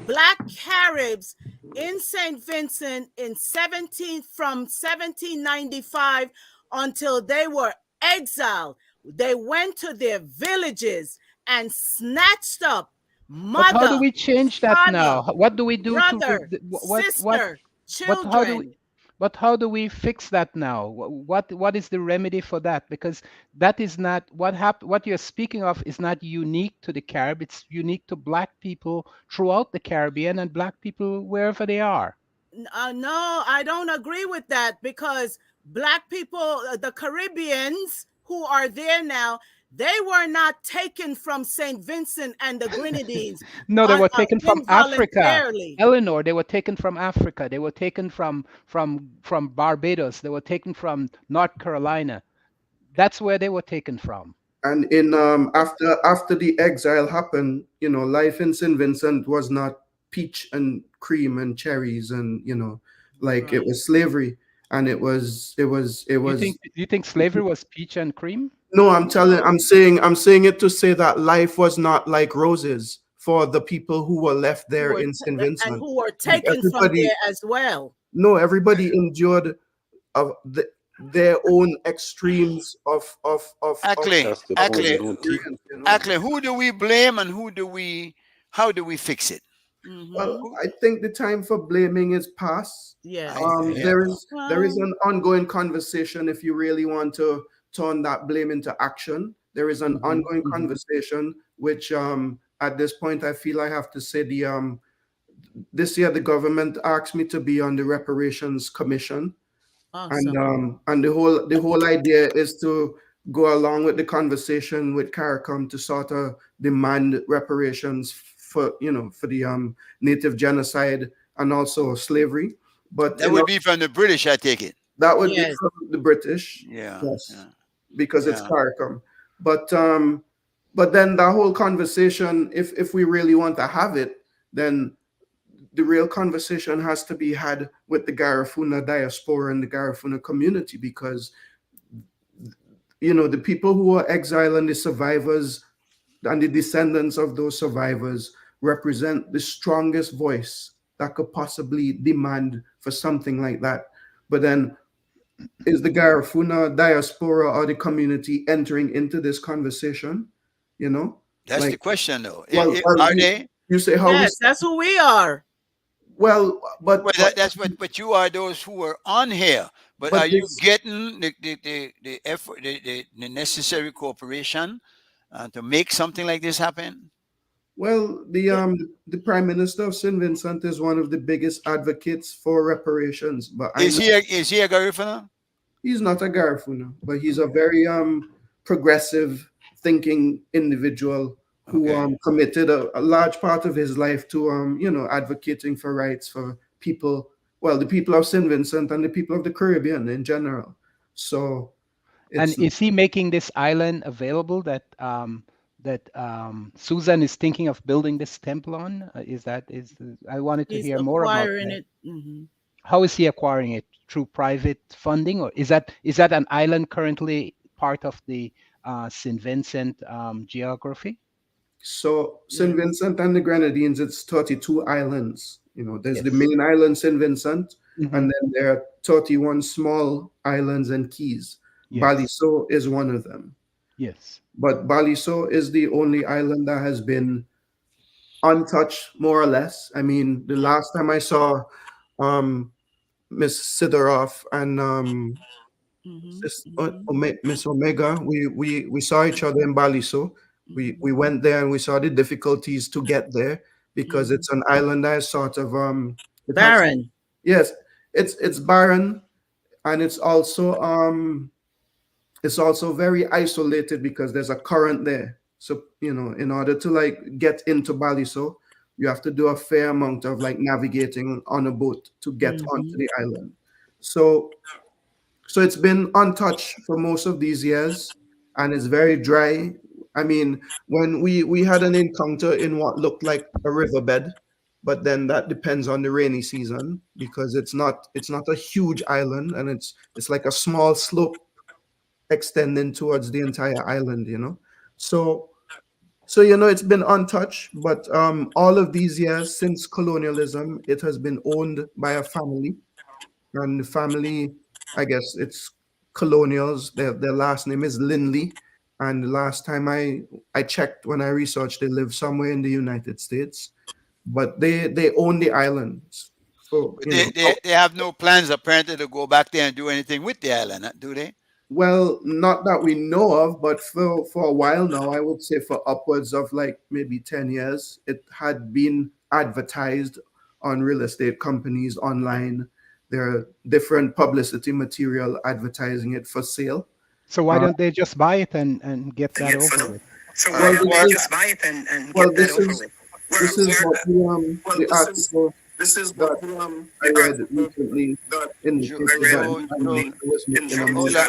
Black Caribs in St. Vincent from 1795 until they were exiled? They went to their villages and snatched up mother, But how do we change that father, now? What do we do brother, to sister, children. But how do we fix that now? What is the remedy for that? Because that is not what you're speaking of is not unique to the Caribbean. It's unique to Black people throughout the Caribbean and Black people wherever they are. No, I don't agree with that, because Black people, the Caribbeans who are there now, they were not taken from St. Vincent and the Grenadines. No, they were taken from Africa. involuntarily. Eleanor, they were taken from Africa. They were taken from Barbados. They were taken from North Carolina. That's where they were taken from. And in after the exile happened, life in St. Vincent was not peach and cream and cherries, and it was slavery, and it was. You think slavery was peach and cream? No, I'm saying it to say that life was not like roses for the people who were left there in St. Vincent, and who were taken from there as well. No, everybody endured their own extremes of Ackley, who do we blame and how do we fix it? Well, Mhm. I think the time for blaming is past. Yes. Yeah. There is Well, an ongoing conversation if you really want to turn that blame into action. There is an Mhm, ongoing mhm. conversation which at this point I feel I have to say the this year the government asked me to be on the reparations commission, awesome. and the whole idea is to go along with the conversation with CARICOM to sort of demand reparations for for the native genocide and also slavery. But That would be from the British, I take it. that would be Yes. from the British, Yeah. yes, Yeah. because it's Yeah. CARICOM. But then that whole conversation, if we really want to have it, then the real conversation has to be had with the Garifuna diaspora and the Garifuna community, because the people who are exiled and the survivors and the descendants of those survivors represent the strongest voice that could possibly demand for something like that. But then, is the Garifuna diaspora or the community entering into this conversation? That's the Like, question, though. well, Are they? you say how we Yes, that's who we are. well, Well, but that's what. But you are those who are on here. But but are you this getting the effort, the necessary cooperation to make something like this happen? Well, the Prime Minister of St. Vincent is one of the biggest advocates for reparations, but I Is know he a Garifuna? he's not a Garifuna, but he's a very progressive thinking individual who Okay. committed a large part of his life to advocating for rights for people, well, the people of St. Vincent and the people of the Caribbean in general. So And it's is he making this island available that Susan is thinking of building this temple on? I wanted to He's hear more about acquiring that. it. Mhm. How is he acquiring it? Through private funding, or is that an island currently part of the St. Vincent geography? So Yeah. St. Vincent and the Grenadines, it's 32 islands. There's the Yes. main island, St. Vincent, Mhm. and then there are 31 small islands and keys. Yes. Baliso is one of them. Yes. But Baliso is the only island that has been untouched, more or less. I mean, the last time I saw Miss Sidoroff and Mhm. Miss Omega, we saw each other in Baliso. We went there and we saw the difficulties to get there, because Mhm. it's an island that is sort of it has- Baron. yes, it's barren, and it's also very isolated because there's a current there. So in order to like get into Baliso, you have to do a fair amount of like navigating on a boat to get onto the island. So it's been untouched for most of these years, and it's very dry. I mean, when we had an encounter in what looked like a riverbed, but then that depends on the rainy season, because it's not a huge island, and it's like a small slope extending towards the entire island. So it's been untouched, but all of these years since colonialism, it has been owned by a family, and the family, I guess it's colonials. Their last name is Lindley, and the last time I checked, when I researched, they live somewhere in the United States, but they own the islands. For But they have no plans apparently to go back there and do anything with the island, do they? well, not that we know of, but for a while now, I would say for upwards of like maybe 10 years, it had been advertised on real estate companies online. There are different publicity material advertising it for sale. So why Uh, don't they just buy it and get that over with? So Well, why this don't they is- just buy it and well, get that this over is with? this is what the article This is that I read recently in the Joe, paper that Joe, I was making a hold note.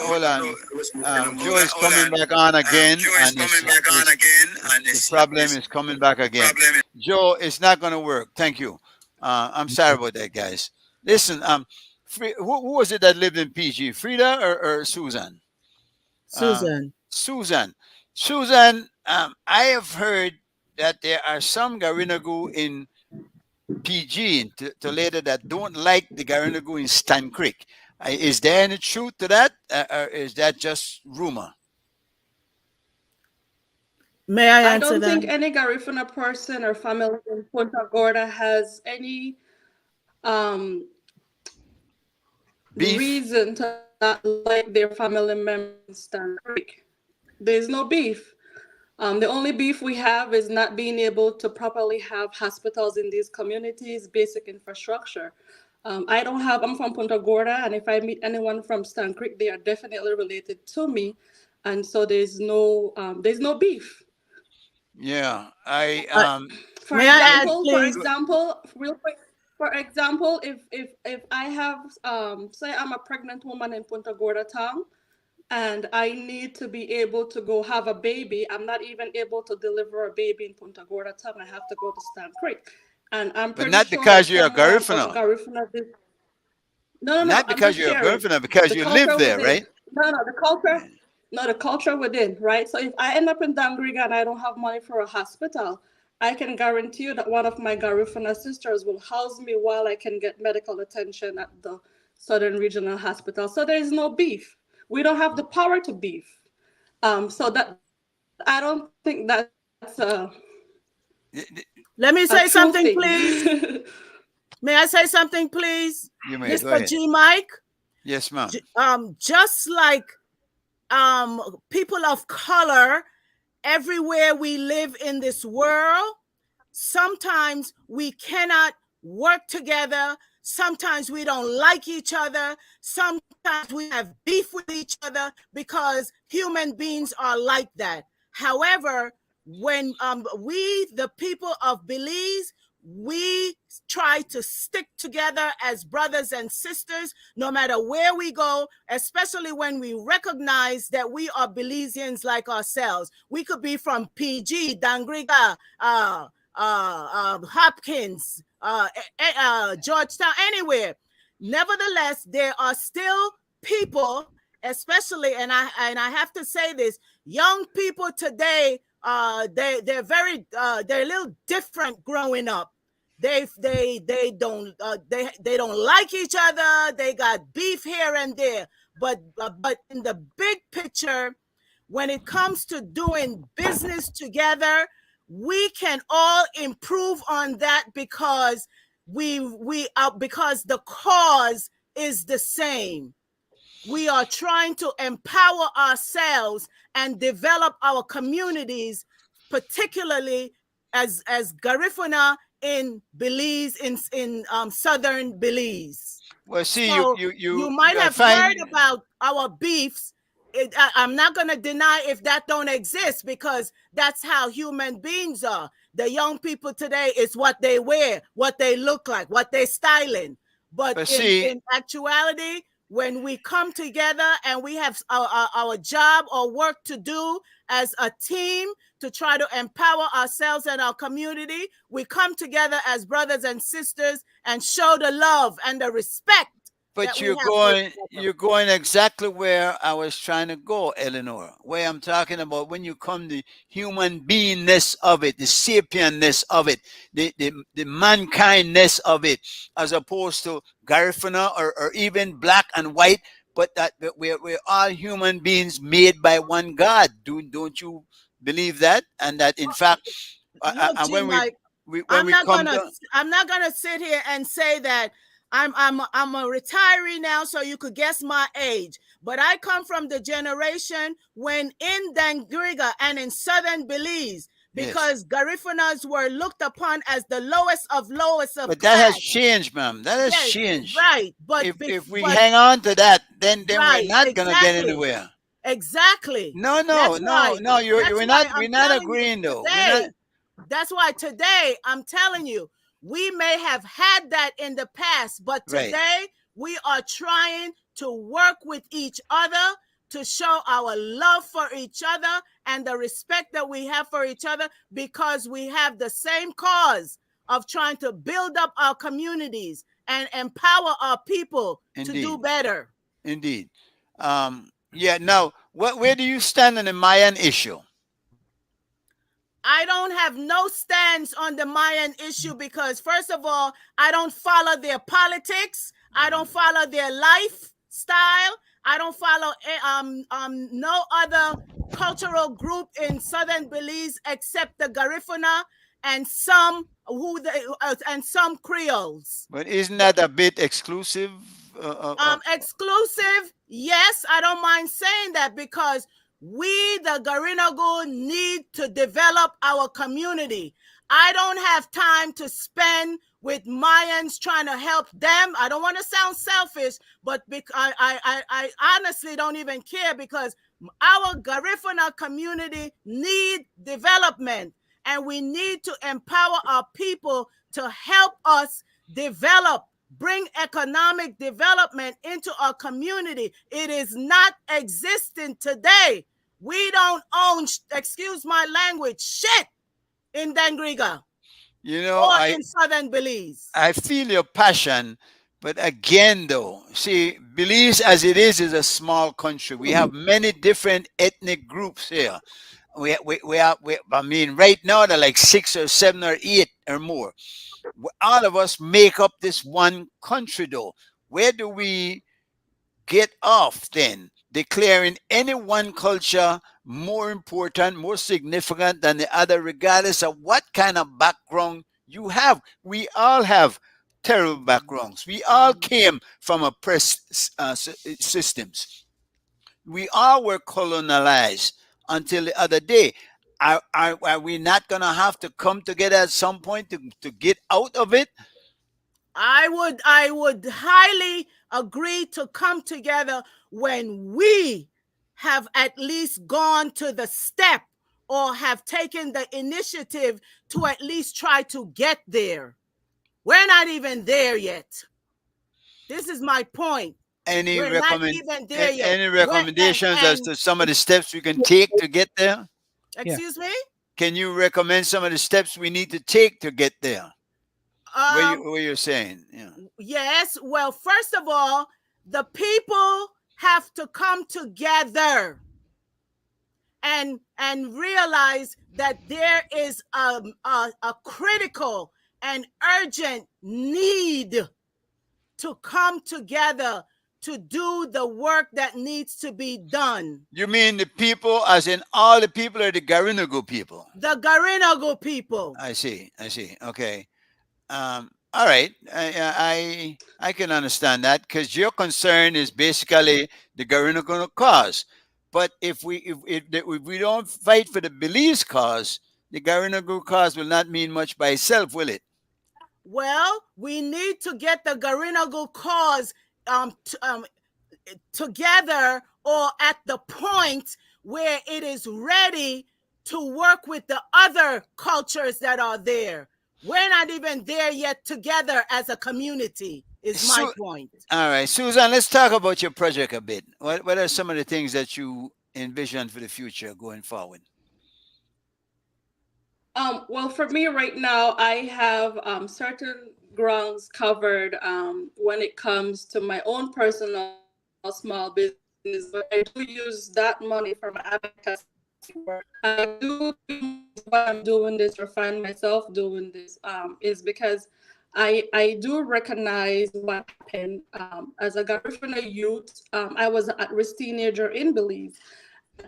on. Joe is coming back on again, and the problem is coming back again. Joe, it's not going to work. Thank you. I'm sorry about that, guys. Listen, who was it that lived in PG? Frida or Susan? Susan. Susan, I have heard that there are some Garinagu in PG in Toledo that don't like the Garinagu in Stan Creek. Is there any truth to that, or is that just rumor? May I I answer don't that? think any Garifuna person or family in Punta Gorda has any um, Beef? reason to not like their family members in Stan Creek. There's no beef. The only beef we have is not being able to properly have hospitals in these communities, basic infrastructure. I'm from Punta Gorda, and if I meet anyone from Stan Creek, they are definitely related to me. And so there's no beef. Yeah, For May I add, example, please? real quick. For example, if I have say I'm a pregnant woman in Punta Gorda town, and I need to be able to go have a baby, I'm not even able to deliver a baby in Punta Gorda town. I have to go to Stan Creek, and I'm but pretty not sure because you're a someone of Garifuna. Garifuna did. No, Not I'm because just you're a sharing Garifuna, because the you live culture there, within. right? The culture. No, the culture within, right? So if I end up in Dangriga and I don't have money for a hospital, I can guarantee you that one of my Garifuna sisters will house me while I can get medical attention at the Southern Regional Hospital. So there is no beef. We don't have the power to beef. So that I don't think that's Let me a say true something, thing. please. May I say something, please? You may go Mr. ahead. G. Mike, Yes, ma'am. just like people of color everywhere we live in this world, sometimes we cannot work together. Sometimes we don't like each other. Sometimes we have beef with each other because human beings are like that. However, when we, the people of Belize, we try to stick together as brothers and sisters, no matter where we go, especially when we recognize that we are Belizeans like ourselves. We could be from PG, Dangriga, Hopkins, Georgetown, anywhere. Nevertheless, there are still people, especially, and I have to say this, young people today, they're a little different growing up. They don't like each other. They got beef here and there. But in the big picture, when it comes to doing business together, we can all improve on that because because the cause is the same. We are trying to empower ourselves and develop our communities, particularly as Garifuna in Belize, in southern Belize. Well, see, So you might have heard about our beefs. I'm not going to deny if that don't exist, because that's how human beings are. The young people today is what they wear, what they look like, what they're styling. But in actuality, when we come together and we have our job or work to do as a team to try to empower ourselves and our community, we come together as brothers and sisters and show the love and the respect. But you're going exactly where I was trying to go, Eleanor. Where I'm talking about when you come the human beingness of it, the sapienness of it, the mankindness of it, as opposed to Garifuna or even black and white, but that we're all human beings made by one God. Don't you believe that? And that in fact, look, when I'm not gonna sit here and say that I'm a retiree now, so you could guess my age. But I come from the generation when in Dangriga and in southern Belize, because Garifunas were looked upon as the lowest of But that has changed, ma'am. That has changed. Right. But if we hang on to that, then we're not gonna get anywhere. Exactly. No. We're not agreeing though. That's why today I'm telling you, we may have had that in the past, but today we are trying to work with each other to show our love for each other and the respect that we have for each other, because we have the same cause of trying to build up our communities and empower our people to do better. Indeed. Now, where do you stand on the Mayan issue? I don't have no stance on the Mayan issue because, first of all, I don't follow their politics. I don't follow their lifestyle. I don't follow no other cultural group in southern Belize except the Garifuna and some and some Creoles. But isn't that a bit exclusive? Exclusive, yes, I don't mind saying that, because we, the Garinagu, need to develop our community. I don't have time to spend with Mayans trying to help them. I don't want to sound selfish, but I honestly don't even care, because our Garifuna community need development, and we need to empower our people to help us develop, bring economic development into our community. It is not existing today. We don't own, excuse my language, shit in Dangriga. You know, or in southern Belize. I feel your passion, but again, though, see, Belize as it is a small country. We have many different ethnic groups here. I mean, right now there are like 6 or 7 or 8 or more. All of us make up this one country, though. Where do we get off then, declaring any one culture more important, more significant than the other, regardless of what kind of background you have? We all have terrible backgrounds. We all came from oppressed systems. We all were colonized until the other day. Are we not going to have to come together at some point to get out of it? I would highly agree to come together when we have at least gone to the step or have taken the initiative to at least try to get there. We're not even there yet. This is my point. Any We're not even there yet. Any recommendations as to some of the steps we can take to get there? Excuse me? Can you recommend some of the steps we need to take to get there? What you're saying? Yeah. Yes. Well, first of all, the people have to come together and realize that there is a critical and urgent need to come together to do the work that needs to be done. You mean the people, as in all the people, are the Garinagu people? The Garinagu people. I see. Okay. All right. I can understand that, because your concern is basically the Garinagu cause. But if we don't fight for the Belize cause, the Garinagu cause will not mean much by itself, will it? Well, we need to get the Garinagu cause together, or at the point where it is ready to work with the other cultures that are there. We're not even there yet together as a community, is my point. All right, Susan, let's talk about your project a bit. What are some of the things that you envision for the future going forward? Well, for me right now, I have certain grounds covered when it comes to my own personal small business, but I do use that money for my advocacy work. I do what I'm doing this, or find myself doing this, is because I do recognize what happened as a Garifuna youth. I was an at-risk teenager in Belize.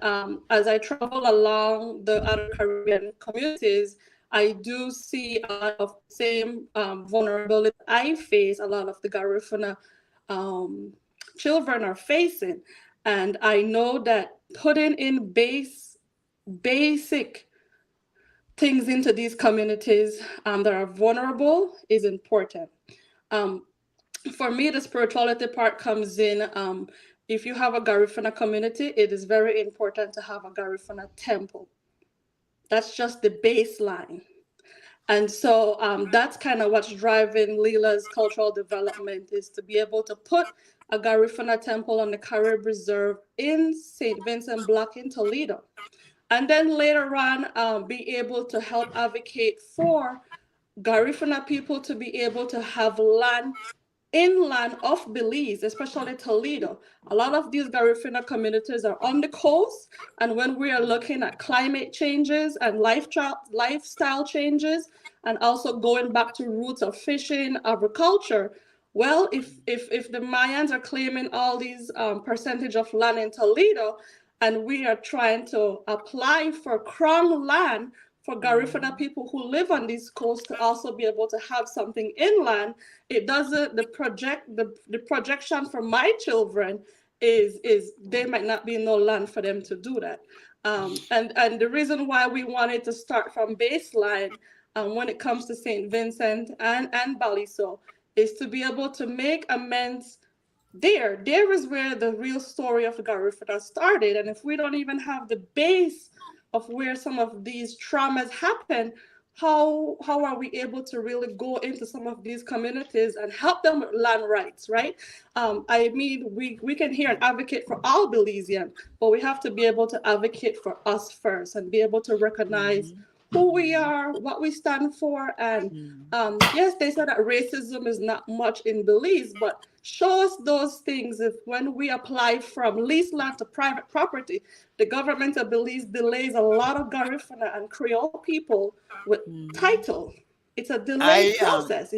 As I travel along the other Caribbean communities, I do see a lot of the same vulnerability I face, a lot of the Garifuna children are facing. And I know that putting in basic things into these communities that are vulnerable is important. For me, the spirituality part comes in. If you have a Garifuna community, it is very important to have a Garifuna temple. That's just the baseline. And so that's kind of what's driving Lila's cultural development, is to be able to put a Garifuna temple on the Carib Reserve in St. Vincent Block in Toledo. And then later on, be able to help advocate for Garifuna people to be able to have land, inland of Belize, especially Toledo. A lot of these Garifuna communities are on the coast, and when we are looking at climate changes and lifestyle changes, and also going back to roots of fishing, agriculture, well, if the Mayans are claiming all these percentage of land in Toledo, and we are trying to apply for crown land for Garifuna people who live on these coasts to also be able to have something inland, it doesn't, the projection for my children is there might not be no land for them to do that. And the reason why we wanted to start from baseline when it comes to St. Vincent and Baliso is to be able to make amends there. There is where the real story of Garifuna started. And if we don't even have the base of where some of these traumas happen, how are we able to really go into some of these communities and help them with land rights, right? I mean, we can hear and advocate for all Belizean, but we have to be able to advocate for us first and be able to recognize who we are, what we stand for. And yes, they said that racism is not much in Belize, but show us those things. If when we apply from leased land to private property, the government of Belize delays a lot of Garifuna and Creole people with title. It's a delayed process.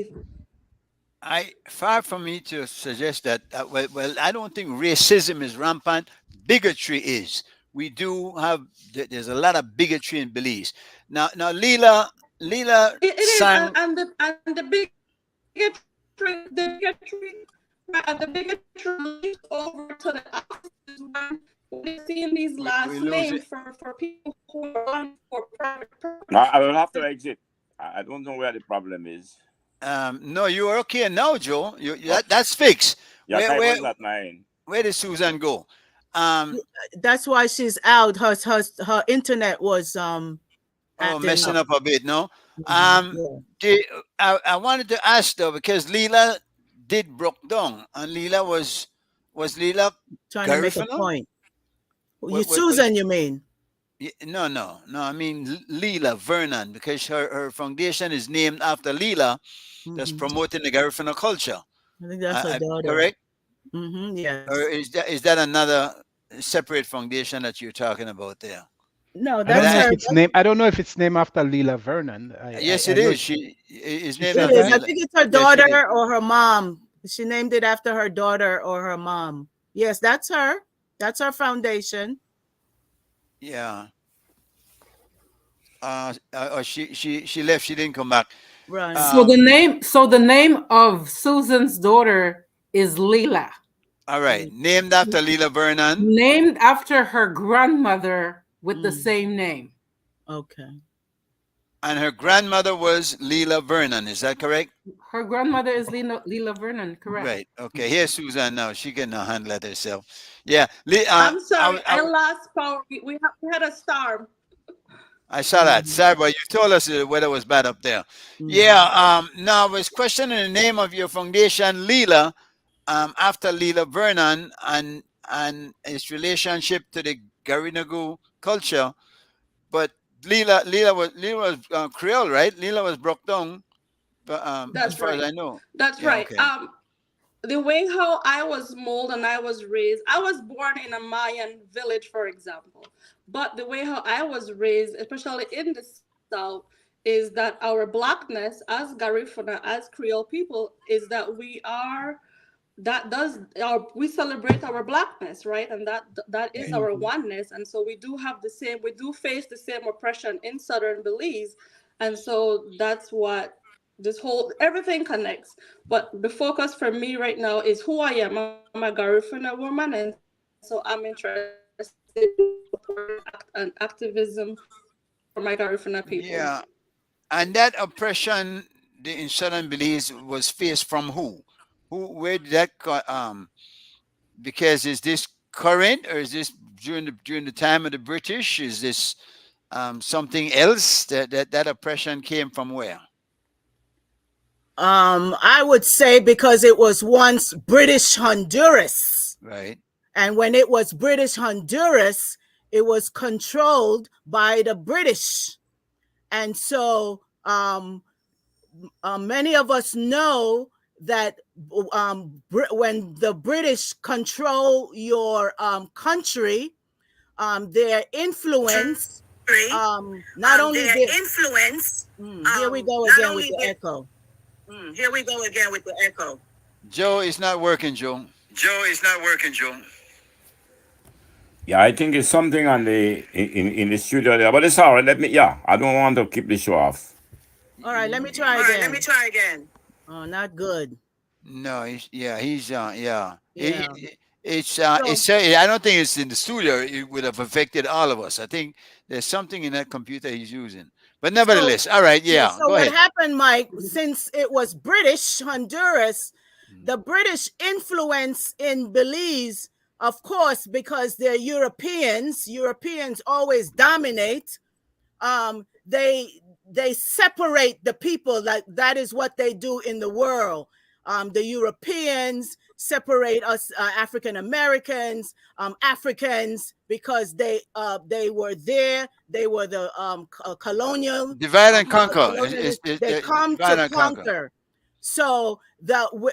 Far from me to suggest that, well, I don't think racism is rampant. Bigotry is. We do have, there's a lot of bigotry in Belize. Now, Leela it is, sang, and the bigotry, and the bigotry leaks over to the offices when we're seeing these last names for people who are on for private purposes. No, I will have to exit. I don't know where the problem is. no, you are okay now, Joe. That's fixed. Yeah, Where was not mine. Where did Susan go? That's why she's out. Her internet was messing up a bit. No. Yeah. I wanted to ask though, because Leela did broke down, and Leela was Leela Trying to make a Garifuna? point. What- Susan, you mean? No. I mean Leela Vernon, because her foundation is named after Leela, that's Mhm. promoting the Garifuna culture. I think that's her daughter. Correct? Yes. Or is that another separate foundation that you're talking about there? No, I don't that's know her. if it's named. I don't know if it's named after Leela Vernon. Yes, I it know is. She is named said after It is. I that? Leela. think it's her Yes, it is. daughter or her mom. She named it after her daughter or her mom. Yes, that's her. That's her foundation. Yeah. She left. She didn't come back. Right. So the name of Susan's daughter is Leela, All right. Named after Leela Vernon. named after her grandmother with the Mm. same name. Okay. And her grandmother was Leela Vernon. Is that correct? Her grandmother is Leela Vernon, correct? Right. Okay. Here's Susan now. She can handle it herself. Yeah. I'm sorry, I lost power. We had a storm. I saw that. Sorry, but you told us the weather was bad up there. Yeah. Now I was questioning the name of your foundation, Leela, after Leela Vernon and its relationship to the Garinagu culture. But Leela was Creole, right? Leela was broke down. But That's as far as right. I know. That's Yeah, right. okay. The way how I was molded and I was raised, I was born in a Mayan village, for example. But the way how I was raised, especially in the South, is that our blackness as Garifuna, as Creole people, is that we celebrate our blackness, right? And that is our oneness. And so we do face the same oppression in Southern Belize. And so that's what everything connects. But the focus for me right now is who I am. I'm a Garifuna woman, and so I'm interested in activism for my Garifuna people. Yeah. And that oppression in Southern Belize was faced from who? Where did that because is this current, or is this during the time of the British? Is this something else? That oppression came from where? I would say because it was once British Honduras. Right. And when it was British Honduras, it was controlled by the British. And so many of us know that when the British control your country, their influence, not only their influence. Here we go again with the echo. Here we go again with the echo. Joe, it's not working, Joe. Joe, it's not working, Joe. Yeah, I think it's something on the in the studio there, but it's all right. Let me. Yeah, I don't want to keep the show off. All right, let me try All right, let again. me try again. Oh, not good. No, he's yeah. Yeah. It's So, I don't think it's in the studio. It would have affected all of us. I think there's something in that computer he's using. But so nevertheless, all right, yeah, yeah, so go what ahead. happened, Mike, since it was British Honduras, the British influence in Belize, of course, because they're Europeans always dominate. They separate the people. Like that is what they do in the world. The Europeans separate us African Americans, Africans, because they were there. They were the colonial. Divide and conquer. Colonialists. They come Divide to and conquer. conquer. So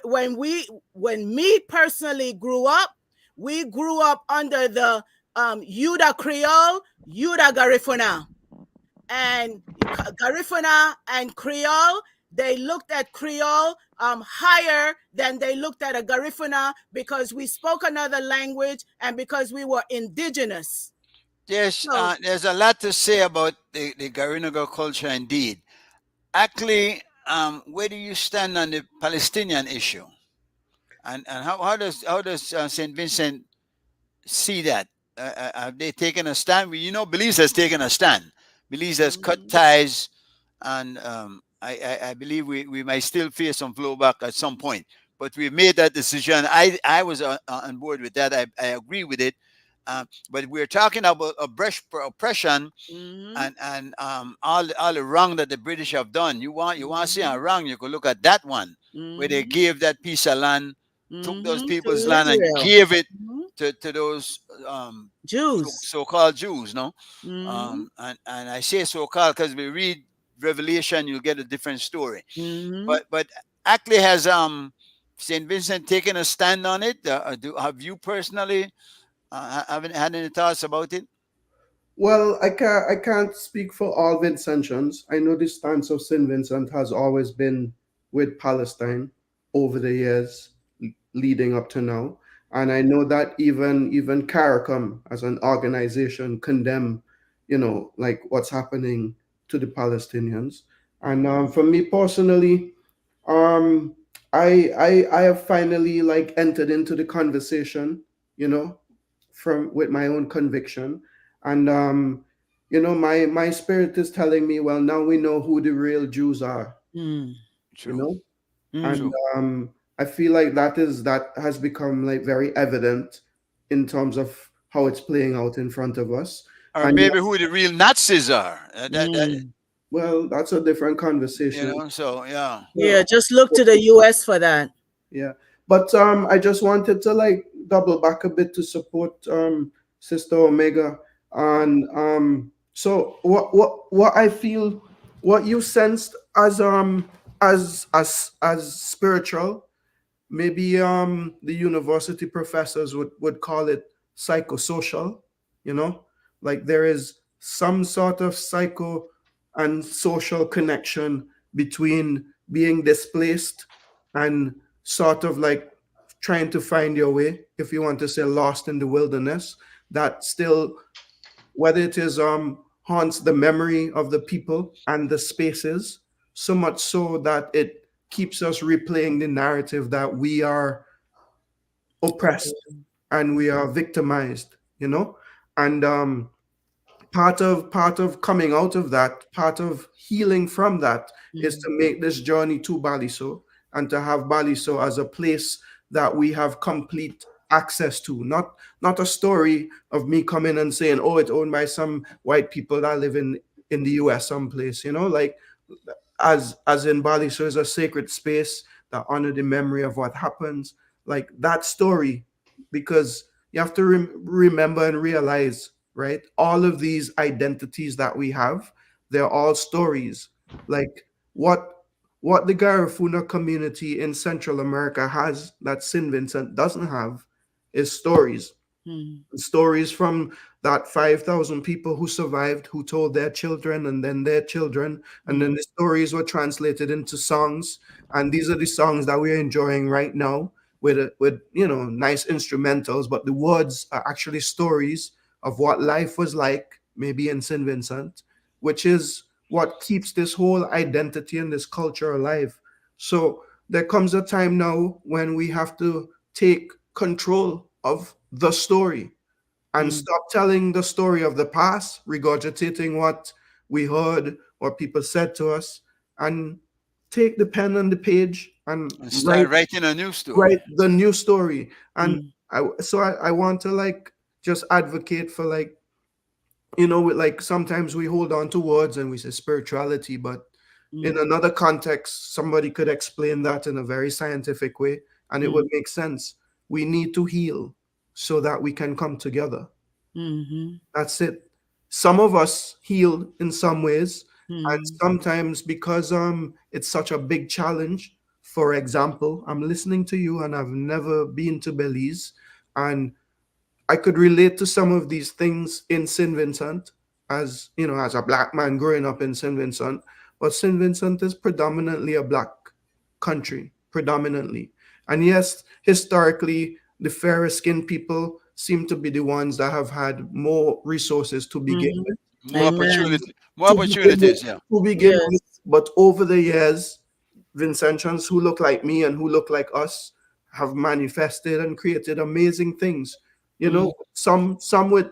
when me personally grew up, we grew up under the Yuda Creole, Yuda Garifuna. And Garifuna and Creole, they looked at Creole higher than they looked at a Garifuna because we spoke another language and because we were indigenous. Yes, So, there's a lot to say about the Garinaga culture indeed. Actually, where do you stand on the Palestinian issue? And how does St. Vincent see that? Have they taken a stand? Belize has taken a stand. Belize has cut ties, and I believe we might still face some blowback at some point. But we made that decision. I was on board with that. I agree with it. But we're talking about oppression and all the wrong that the British have done. You want to see a wrong? You could look at that one where they gave that piece of land, took those people's to land and Israel. gave it to those Jews. so-called Jews, no? Mhm. And I say so-called because we read Revelation, you'll get a different story. Mhm. But actually, has St. Vincent taken a stand on it? Have you personally haven't had any thoughts about it? Well, I can't speak for all Vincentians. I know the stance of St. Vincent has always been with Palestine over the years leading up to now. And I know that even CARICOM as an organization condemn, like what's happening to the Palestinians. And for me personally, um, I have finally like entered into the conversation, you know, from with my own conviction, and my spirit is telling me, well, now we know who the real Jews are, Mm. you True. know, and Mm. I feel like that has become like very evident in terms of how it's playing out in front of us, Or and maybe who the real Nazis are. Mm. well, that's a different conversation. So yeah. Yeah, just look to the US for that. Yeah, but I just wanted to like double back a bit to support Sister Omega, and so what I feel, what you sensed as as spiritual, maybe the university professors would call it psychosocial, like there is some sort of psycho and social connection between being displaced and sort of like trying to find your way, if you want to say lost in the wilderness, that still, whether it is haunts the memory of the people and the spaces, so much so that it keeps us replaying the narrative that we are oppressed and we are victimized, and part of coming out of that, part of healing from that, is to make this journey to Baliso, and to have Baliso as a place that we have complete access to, not a story of me coming and saying, oh, it's owned by some white people that live in the US someplace, like as in Baliso is a sacred space that honor the memory of what happens, like that story, because you have to remember and realize, right? All of these identities that we have, they're all stories. Like what the Garifuna community in Central America has that St. Vincent doesn't have is stories. Mm. Stories from that 5,000 people who survived, who told their children and then their children, and then the stories were translated into songs. And these are the songs that we're enjoying right now with nice instrumentals, but the words are actually stories of what life was like, maybe in St. Vincent, which is what keeps this whole identity and this culture alive. So there comes a time now when we have to take control of the story and stop telling the story of the past, regurgitating what we heard, what people said to us, and take the pen and the page and start writing a new story. write the new story. And I want to like just advocate for like, with like sometimes we hold on to words and we say spirituality, but in another context, somebody could explain that in a very scientific way and it would make sense. We need to heal so that we can come together. That's it. Some of us heal in some ways, and sometimes because it's such a big challenge. For example, I'm listening to you and I've never been to Belize, and I could relate to some of these things in St. Vincent as a black man growing up in St. Vincent. But St. Vincent is predominantly a black country, predominantly. And yes, historically, the fairer skinned people seem to be the ones that have had more resources to begin with. More opportunities, yeah. To begin with. But over the years, Vincentians who look like me and who look like us have manifested and created amazing things. Some with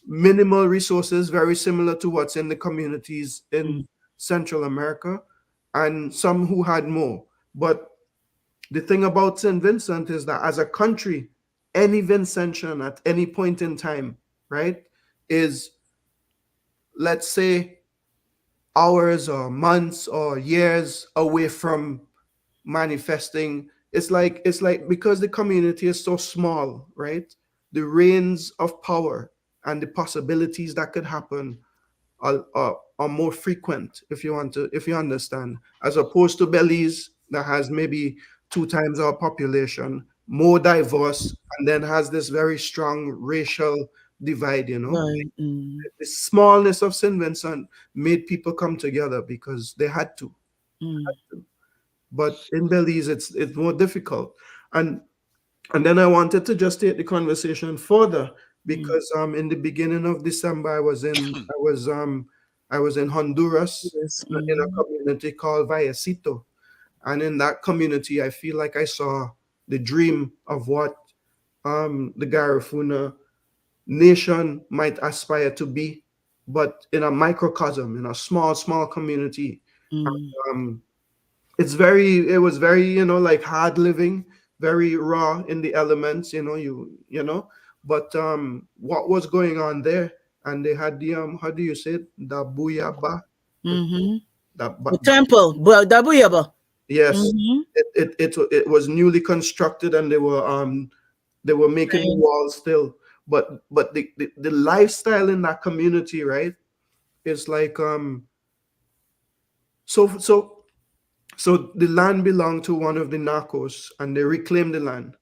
minimal resources, very similar to what's in the communities in Central America, and some who had more. But the thing about St. Vincent is that as a country, any Vincentian at any point in time, right, is, let's say, hours or months or years away from manifesting. It's like because the community is so small, right, the reigns of power and the possibilities that could happen are more frequent, if you understand, as opposed to Belize that has maybe 2 times our population, more diverse, and then has this very strong racial divide. Right. The smallness of St. Vincent made people come together because they had to. But in Belize, it's more difficult. And then I wanted to just take the conversation further because in the beginning of December I was in Honduras in a community called Vallecito, and in that community I feel like I saw the dream of what the Garifuna nation might aspire to be, but in a microcosm, in a small community. And, it was very like hard living, very raw in the elements, but what was going on there, and they had the how do you say it, the buyaba, the temple, the buyaba. Yes, it was newly constructed, and they were making the walls still, but the lifestyle in that community, right, is like so the land belonged to one of the narcos, and they reclaimed the land,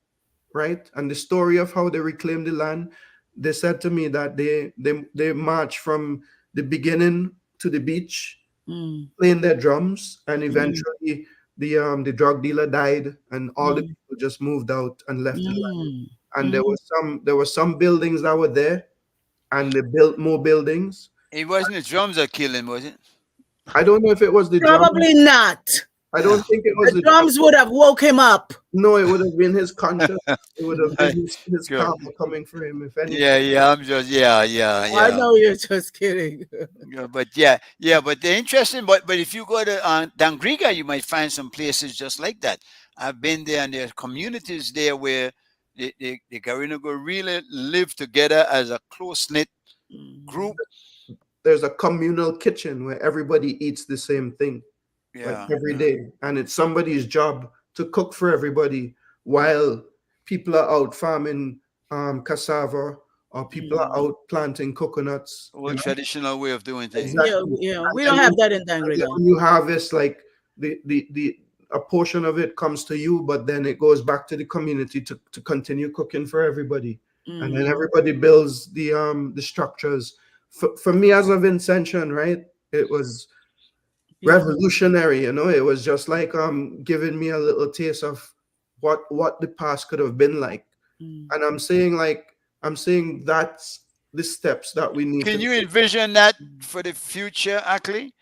right? And the story of how they reclaimed the land, they said to me that they marched from the beginning to the beach, playing their drums, and eventually the drug dealer died, and all the people just moved out and left the land. And there were some buildings that were there, and they built more buildings. It wasn't the drums that killed him, was it? I don't know if it was the Probably drums. not. I don't think it was the drums would have woke him up. No, it would have been his conscience. It would have been his karma coming for him, if anything. I'm just I know you're just kidding. But but they're interesting. But if you go to Dangriga, you might find some places just like that. I've been there, and there's communities there where the Garinaga really live together as a close-knit group. There's a communal kitchen where everybody eats the same thing. Like every day, and it's somebody's job to cook for everybody while people are out farming cassava, or people are out planting coconuts. Old traditional way of doing things. Exactly. Yeah, we don't have that in Dangriga. You harvest, like a portion of it comes to you, but then it goes back to the community to continue cooking for everybody. and then everybody builds the structures. For me as a Vincentian, right, it was revolutionary. You know, it was just like giving me a little taste of what the past could have been like. And I'm saying that's the steps that we need Can to you take. envision that for the future, Ackley?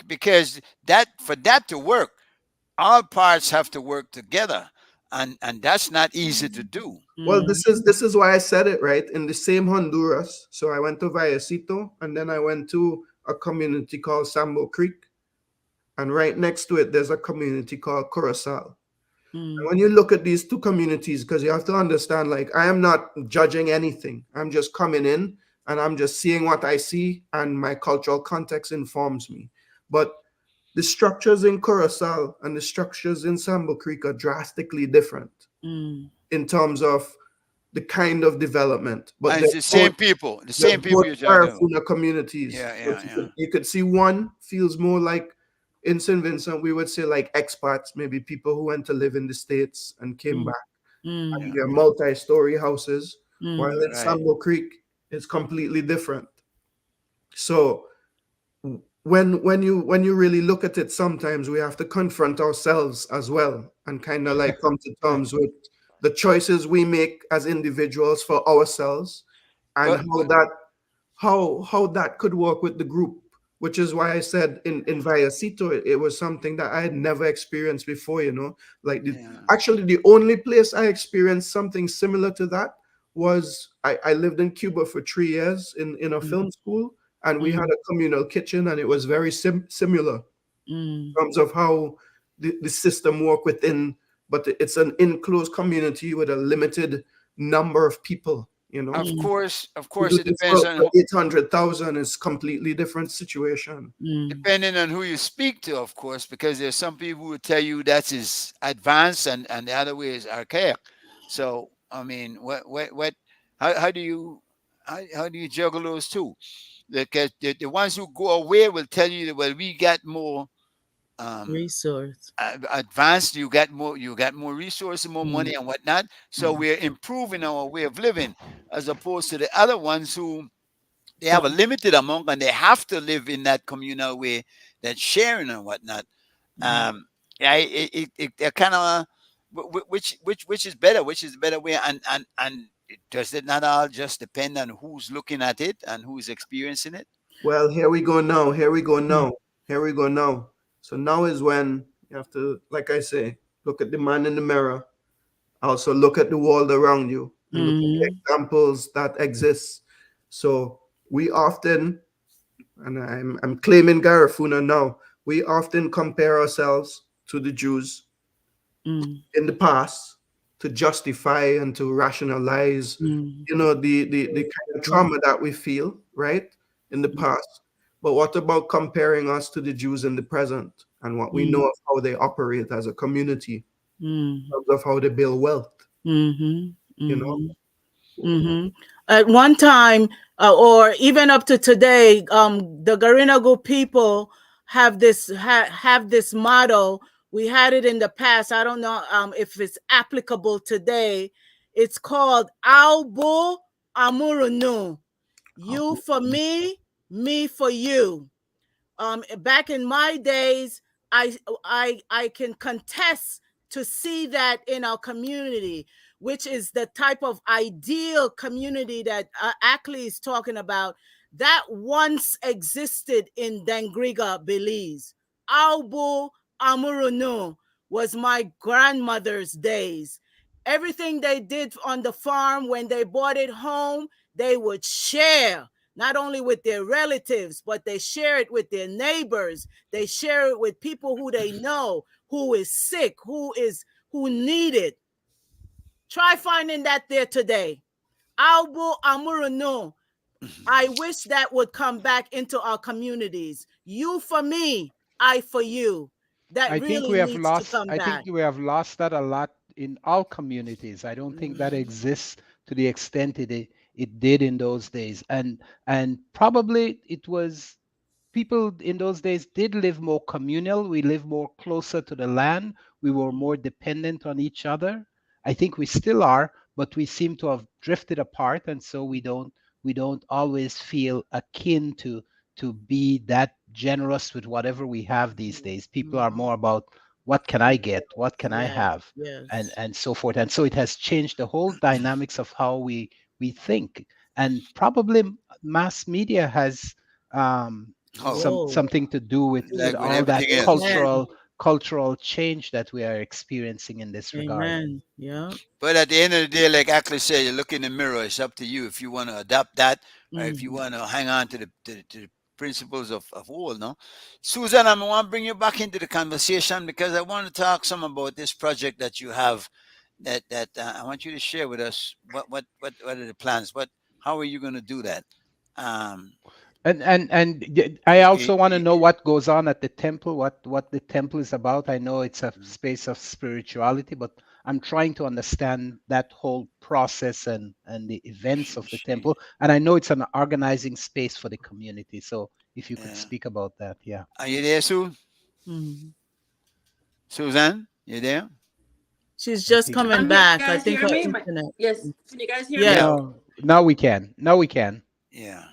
Because that for that to work, all parts have to work together, and that's not easy to do. Well, this is why I said it, right? In the same Honduras. So I went to Vallecito, and then I went to a community called Sambo Creek, and right next to it, there's a community called Curacao. And when you look at these two communities, because you have to understand, like, I am not judging anything. I'm just coming in and I'm just seeing what I see, and my cultural context informs me. But the structures in Curacao and the structures in Sambo Creek are drastically different in terms of the kind of development. But And it's the same people, the same people you're talking about. Garifuna communities. You could see one feels more like in St. Vincent, we would say like expats, maybe people who went to live in the States and came back. And they're multi-story houses, while in Sambo Creek, it's completely different. So when you really look at it, sometimes we have to confront ourselves as well and kind of like come to terms with the choices we make as individuals for ourselves, and how that could work with the group. Which is why I said in Vallecito, it was something that I had never experienced before, you know. Like actually the only place I experienced something similar to that was I lived in Cuba for 3 years in a film school, and we had a communal kitchen, and it was very similar in terms of how the system worked within, but it's an enclosed community with a limited number of people. You know, of course, it depends on 800,000 is completely different situation. Depending on who you speak to, of course, because there's some people who will tell you that is advanced and the other way is archaic. So, I mean, how do you juggle those two? Because the ones who go away will tell you that, well, we got more resource advanced, you got more resources, more money and whatnot, so we're improving our way of living, as opposed to the other ones who they have a limited amount and they have to live in that communal way, that sharing and whatnot. It kind of which is better, which is the better way, and does it not all just depend on who's looking at it and who's experiencing it? Well, here we go now. So now is when you have to, like I say, look at the man in the mirror. Also look at the world around you and look at the examples that exist. So we often, and I'm claiming Garifuna now, we often compare ourselves to the Jews in the past to justify and to rationalize, you know, the kind of trauma that we feel, right, in the past. But what about comparing us to the Jews in the present and what we know of how they operate as a community, in terms of how they build wealth? You know? At one time, or even up to today, the Garinagu people have this motto. We had it in the past. I don't know if it's applicable today. It's called Aubu Amurunu. You for me, me for you. Back in my days, I can contest to see that in our community, which is the type of ideal community that Ackley is talking about, that once existed in Dangriga, Belize. Aubu Amurunu was my grandmother's days. Everything they did on the farm, when they brought it home, they would share, not only with their relatives, but they share it with their neighbors. They share it with people who they know, who is sick, who need it. Try finding that there today. Aubu Amurunu. I wish that would come back into our communities. You for me, I for you. That I really think we have needs lost. to come I back. think we have lost that a lot in our communities. I don't think that exists to the extent it did in those days, and probably it was people in those days did live more communal. We lived more closer to the land. We were more dependent on each other. I think we still are, but we seem to have drifted apart, and so we don't always feel akin to be that generous with whatever we have these days. People are more about what can I get, what can I Yes, have, yes. and so forth. And so it has changed the whole dynamics of how we think. And probably mass media has Oh. something to do with Like with all that everything else. cultural change that we are experiencing in this regard. Amen. Yeah. But at the end of the day, like Ackley said, you look in the mirror. It's up to you if you want to adopt that, or if you want to hang on to the principles of old. No, Susan, I want to bring you back into the conversation because I want to talk some about this project that you have. That I want you to share with us. What are the plans? How are you going to do that? And I also want to know what goes on at the temple, what the temple is about. I know it's a space of spirituality, but I'm trying to understand that whole process and the events of the temple. And I know it's an organizing space for the community. So if you could speak about that, yeah. Are you there, Sue? Susan, you there? She's just coming back. I think her hear me? internet. Yes. Can you guys hear Yeah. me? Now we can. Now we can. Yeah.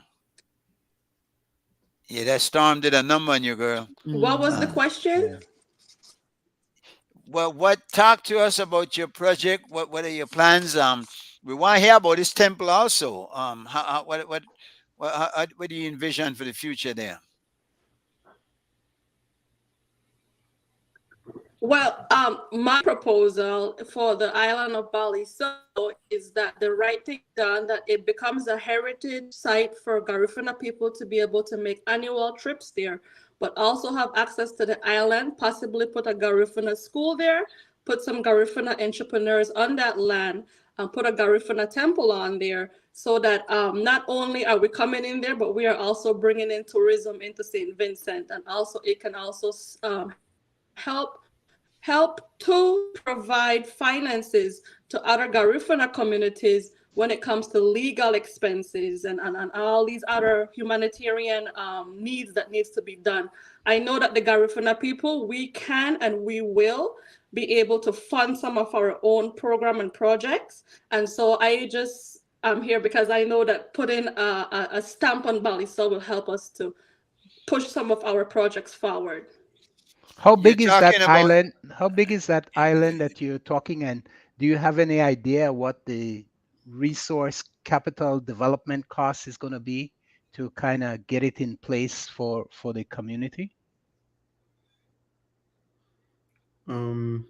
Yeah, that storm did a number on you, girl. What was the question? Yeah. Well, talk to us about your project. What are your plans? We want to hear about this temple also. What do you envision for the future there? Well, my proposal for the island of Baliso is that the right thing done, that it becomes a heritage site for Garifuna people to be able to make annual trips there, but also have access to the island, possibly put a Garifuna school there, put some Garifuna entrepreneurs on that land, and put a Garifuna temple on there, so that not only are we coming in there, but we are also bringing in tourism into St. Vincent, and also it can also help to provide finances to other Garifuna communities when it comes to legal expenses and all these other humanitarian needs that needs to be done. I know that the Garifuna people, we can and we will be able to fund some of our own program and projects. And so I'm here because I know that putting a stamp on Baliso will help us to push some of our projects forward. How big is that island? How big is that island that you're talking? And do you have any idea what the resource capital development cost is going to be to kind of get it in place for the community? Um,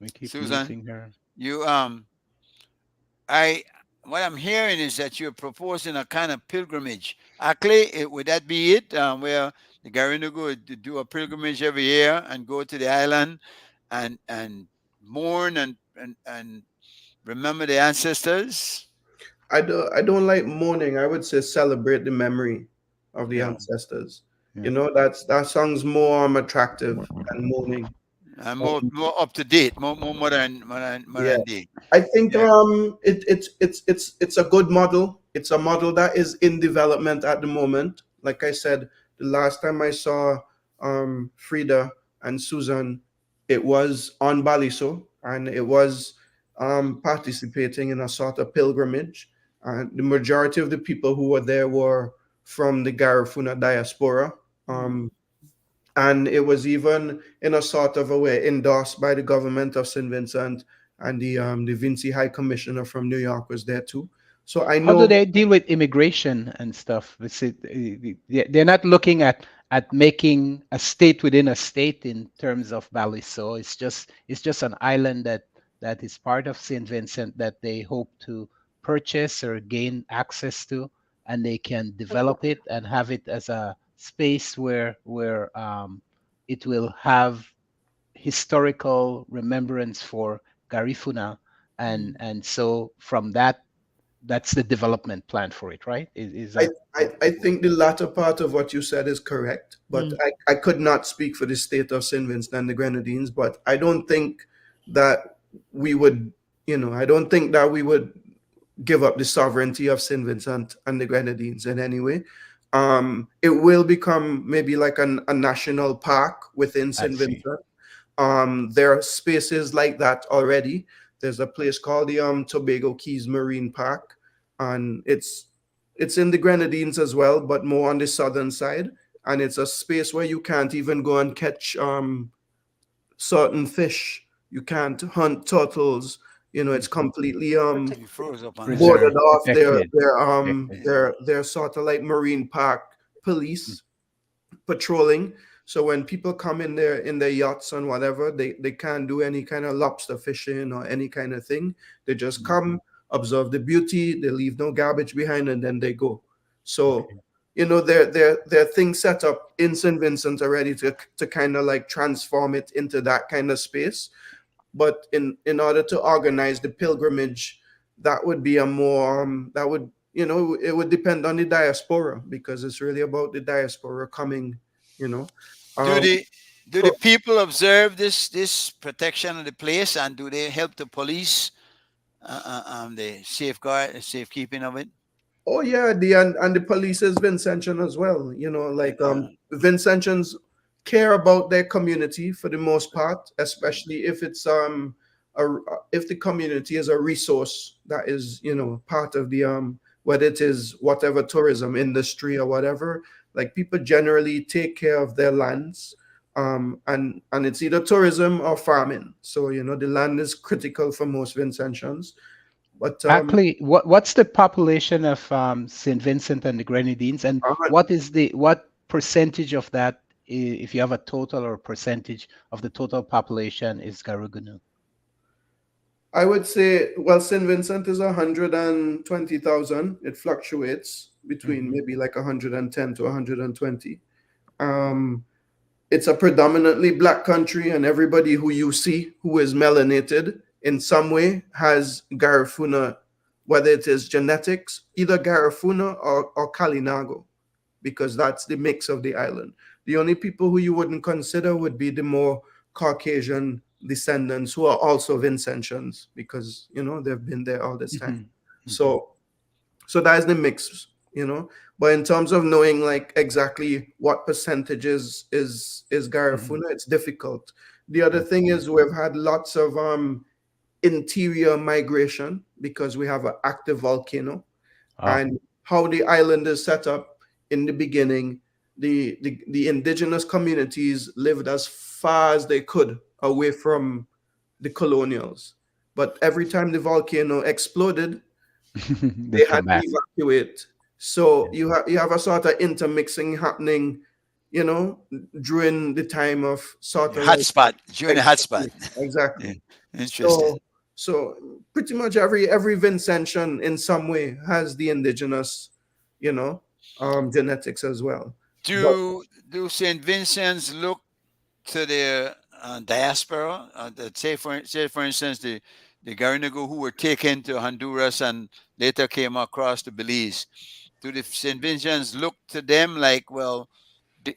We keep Susan, losing her. you what I'm hearing is that you're proposing a kind of pilgrimage. Ackley, would that be it? Where the Garifuna go to do a pilgrimage every year and go to the island and mourn and remember the ancestors? I don't like mourning. I would say celebrate the memory of the ancestors. Yeah. You know, that sounds more attractive than mourning. And more up to date, more modern day. I think it's a good model. It's a model that is in development at the moment. Like I said, the last time I saw Frida and Susan, it was on Baliso, and it was participating in a sort of pilgrimage. And the majority of the people who were there were from the Garifuna diaspora. And it was even in a sort of a way endorsed by the government of St. Vincent, and the Vinci High Commissioner from New York was there too. So I know. How do they deal with immigration and stuff? They're not looking at making a state within a state in terms of Baliso. It's just an island that is part of St. Vincent that they hope to purchase or gain access to, and they can develop it and have it as a space where it will have historical remembrance for Garifuna, and so from that's the development plan for it, right? Is that... I think the latter part of what you said is correct, but I could not speak for the state of St. Vincent and the Grenadines, but I don't think that we would, I don't think that we would give up the sovereignty of St. Vincent and the Grenadines in any way. It will become maybe like a national park within St. Vincent. There are spaces like that already. There's a place called the Tobago Keys Marine Park, and it's in the Grenadines as well, but more on the southern side. And it's a space where you can't even go and catch certain fish. You can't hunt turtles. You know, it's completely You froze up on that. boarded off. Protected. They're sort of like marine park police patrolling. So when people come in there in their yachts and whatever, they can't do any kind of lobster fishing or any kind of thing. They just come, observe the beauty, they leave no garbage behind, and then they go. So you know, there are things set up in St. Vincent already to kind of like transform it into that kind of space. But in order to organize the pilgrimage, that would be a more that would, you know, it would depend on the diaspora, because it's really about the diaspora coming, you know. Do the people observe this protection of the place, and do they help the police the safekeeping of it? Oh yeah, and the police is Vincentian as well. You know, like Vincentians care about their community for the most part, especially if it's if the community is a resource that is, you know, part of the whether it is whatever tourism industry or whatever. Like, people generally take care of their lands, and it's either tourism or farming. So, you know, the land is critical for most Vincentians. But Actually, what's the population of St. Vincent and the Grenadines, and what percentage of that, if you have a total or percentage of the total population, is Garugunu? I would say, well, St. Vincent is 120,000. It fluctuates between maybe like 110 to 120. It's a predominantly black country, and everybody who you see who is melanated in some way has Garifuna, whether it is genetics, either Garifuna or Kalinago, because that's the mix of the island. The only people who you wouldn't consider would be the more Caucasian descendants who are also Vincentians, because, you know, they've been there all this time. So that's the mix, you know. But in terms of knowing like exactly what percentages is Garifuna, it's difficult. The other thing is we've had lots of interior migration because we have an active volcano, and how the island is set up in the beginning, the indigenous communities lived as far as they could away from the colonials. But every time the volcano exploded, they had to evacuate. So you have a sort of intermixing happening, you know, during the time of sort of hotspot, during the hotspot. Exactly. Interesting. So pretty much every Vincentian in some way has the indigenous, you know, genetics as well. Do St. Vincent's look to their diaspora? Say for instance, the Garinagu who were taken to Honduras and later came across to Belize. Do the St. Vincent's look to them like, well,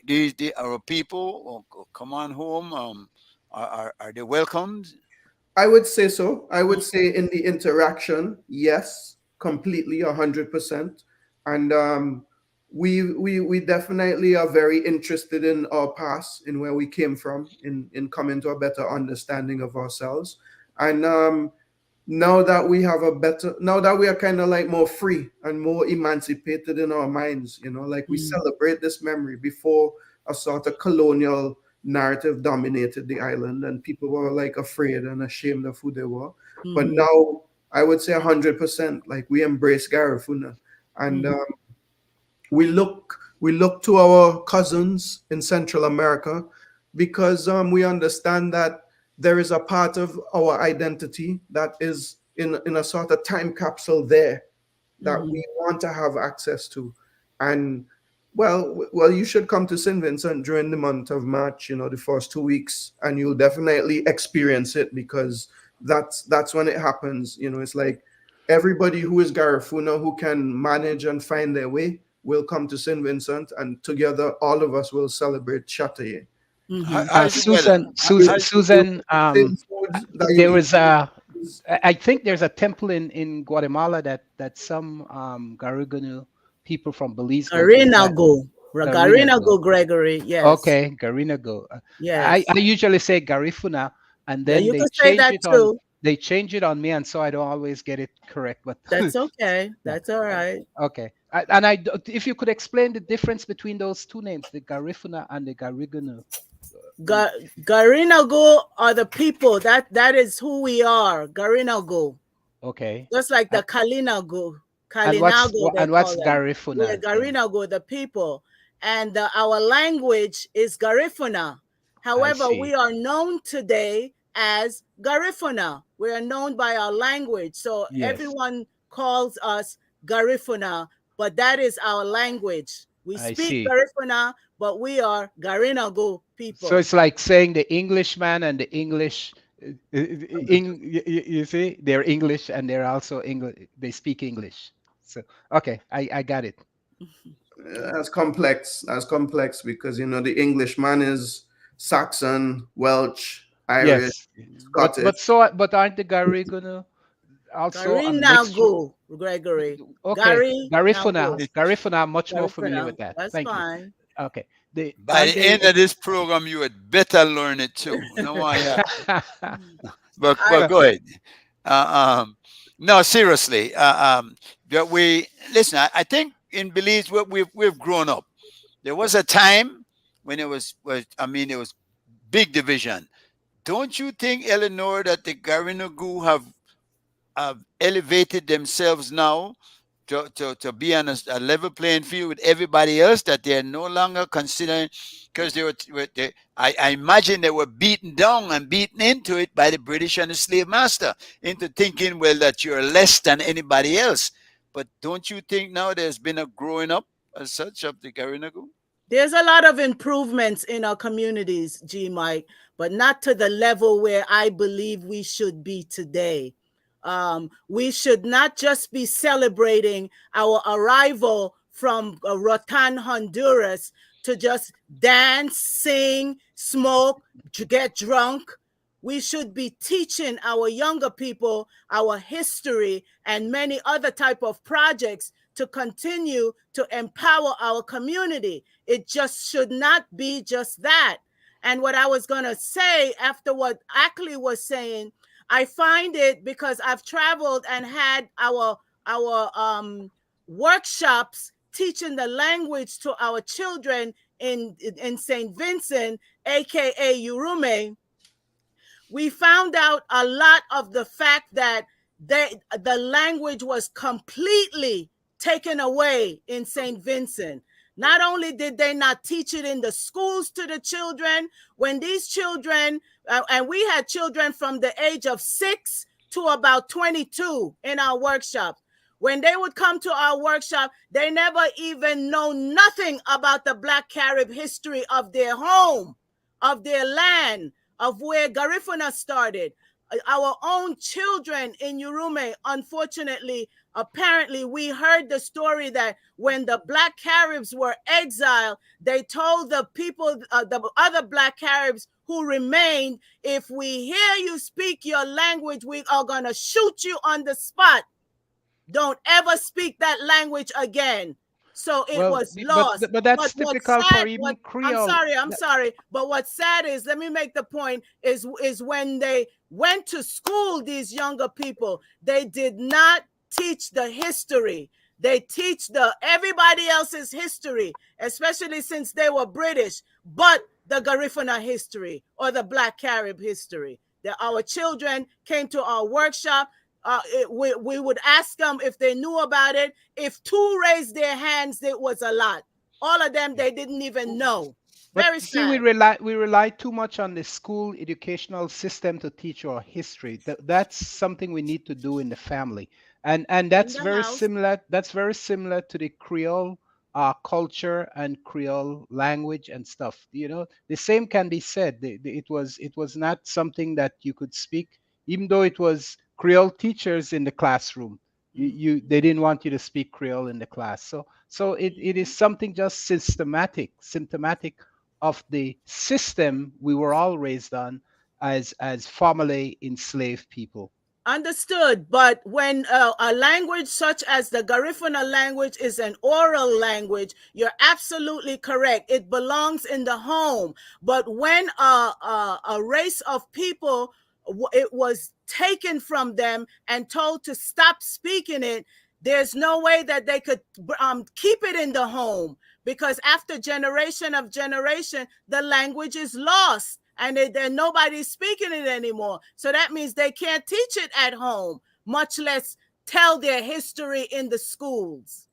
these are people, come on home? Are they welcomed? I would say so. I would say in the interaction, yes, completely, 100%. And we definitely are very interested in our past, in where we came from, in coming to a better understanding of ourselves. And now that we are kind of like more free and more emancipated in our minds, you know, like we celebrate this memory before a sort of colonial narrative dominated the island and people were like afraid and ashamed of who they were. But now I would say 100%, like we embrace Garifuna, and we look to our cousins in Central America because we understand that there is a part of our identity that is in a sort of time capsule there that we want to have access to. And well, you should come to St. Vincent during the month of March, you know, the first 2 weeks, and you'll definitely experience it, because that's when it happens. You know, it's like everybody who is Garifuna who can manage and find their way will come to St. Vincent, and together all of us will celebrate Chataye. Susan, there was I think there's a temple in Guatemala that some Garigunu people from Belize. Garinago, Gregory. Yes. Okay, Garinago. Yeah. I usually say Garifuna, and then you they can say change that it too. they change it on me, and so I don't always get it correct. But That's okay. That's all right. okay. If you could explain the difference between those two names, the Garifuna and the Garigunu. Garinago are the people. That is who we are. Garinago. Okay. Just like the Kalinago. And what's Garifuna? Yeah, Garinago, the people. And our language is Garifuna. However, we are known today as Garifuna. We are known by our language. So everyone calls us Garifuna, but that is our language. We speak Garifuna, but we are Garinago people. So it's like saying the Englishman and the English, you see, they're English and they're also English. They speak English. So, okay, I got it. That's complex. That's complex because, you know, the Englishman is Saxon, Welsh, Irish, Scottish. But aren't the Garigunu also Garinago, Gregory. Okay, Garifuna, I'm much more familiar with that. That's Thank fine. you. Okay. By the end of this program, you had better learn it too. No, but go ahead. No, seriously. We listen. I think in Belize we've grown up. There was a time when it was big division. Don't you think, Eleanor, that the Garinagu have elevated themselves now to be on a level playing field with everybody else, that they're no longer considering, because I imagine they were beaten down and beaten into it by the British and the slave master into thinking, well, that you're less than anybody else. But don't you think now there's been a growing up as such of the Garinagu? There's a lot of improvements in our communities, G. Mike, but not to the level where I believe we should be today. We should not just be celebrating our arrival from Rotan, Honduras, to just dance, sing, smoke, get drunk. We should be teaching our younger people our history and many other type of projects to continue to empower our community. It just should not be just that. And what I was going to say after what Ackley was saying, I find it, because I've traveled and had our workshops teaching the language to our children in St. Vincent, aka Urume. We found out a lot of the fact that the language was completely taken away in St. Vincent. Not only did they not teach it in the schools to the children, when these children, and we had children from the age of 6 to about 22 in our workshops. When they would come to our workshop, they never even know nothing about the Black Carib history of their home, of their land, of where Garifuna started. Our own children in Urume, unfortunately, apparently we heard the story that when the Black Caribs were exiled, they told the people, the other Black Caribs who remained, if we hear you speak your language, we are going to shoot you on the spot. Don't ever speak that language again. So it was lost. But that's typical for even Creole. I'm sorry. But what's sad is, let me make the point, is when they went to school, these younger people, they did not teach the history. They teach everybody else's history, especially since they were British, but the Garifuna history or the Black Carib history. Our children came to our workshop. We would ask them if they knew about it. If 2 raised their hands, it was a lot. All of them, they didn't even know. Very sad. See, we rely too much on the school educational system to teach our history. That's something we need to do in the family, and that's very similar. That's very similar to the Creole culture and Creole language and stuff. You know, the same can be said. It was not something that you could speak, even though it was Creole teachers in the classroom. They didn't want you to speak Creole in the class. So it is something just symptomatic of the system we were all raised on as formerly enslaved people. Understood. But when a language such as the Garifuna language is an oral language, you're absolutely correct. It belongs in the home. But when a race of people, it was taken from them and told to stop speaking it, there's no way that they could keep it in the home, because after generation of generation, the language is lost and then nobody's speaking it anymore. So that means they can't teach it at home, much less tell their history in the schools.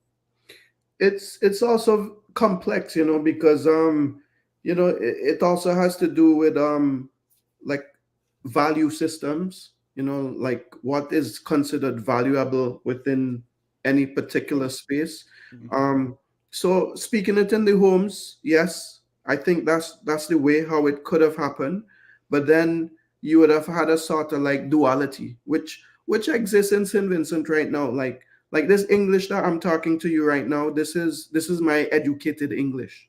It's also complex, because it also has to do with like value systems, like what is considered valuable within any particular space. So speaking it in the homes, yes, I think that's the way how it could have happened. But then you would have had a sort of like duality, which exists in St. Vincent right now. Like this English that I'm talking to you right now, this is my educated English,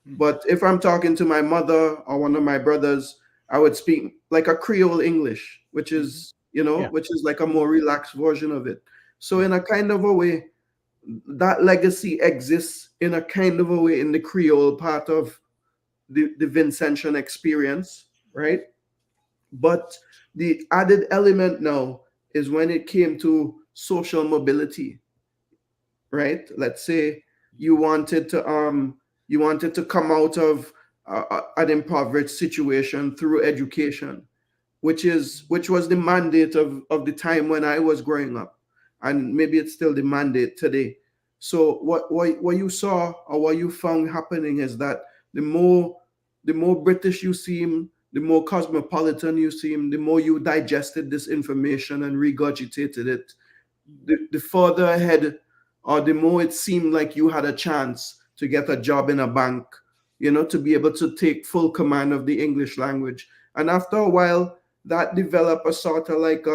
But if I'm talking to my mother or one of my brothers, I would speak like a Creole English, which is, which is like a more relaxed version of it. So in a kind of a way, that legacy exists in a kind of a way in the Creole part of the Vincentian experience, right? But the added element now is when it came to social mobility, right? Let's say you wanted to come out of an impoverished situation through education, which was the mandate of the time when I was growing up, and maybe it's still the mandate today. So what you saw or what you found happening is that the more British you seem, the more cosmopolitan you seem, the more you digested this information and regurgitated it, the further ahead, or the more it seemed like you had a chance to get a job in a bank, to be able to take full command of the English language. And after a while, that developed a sort of like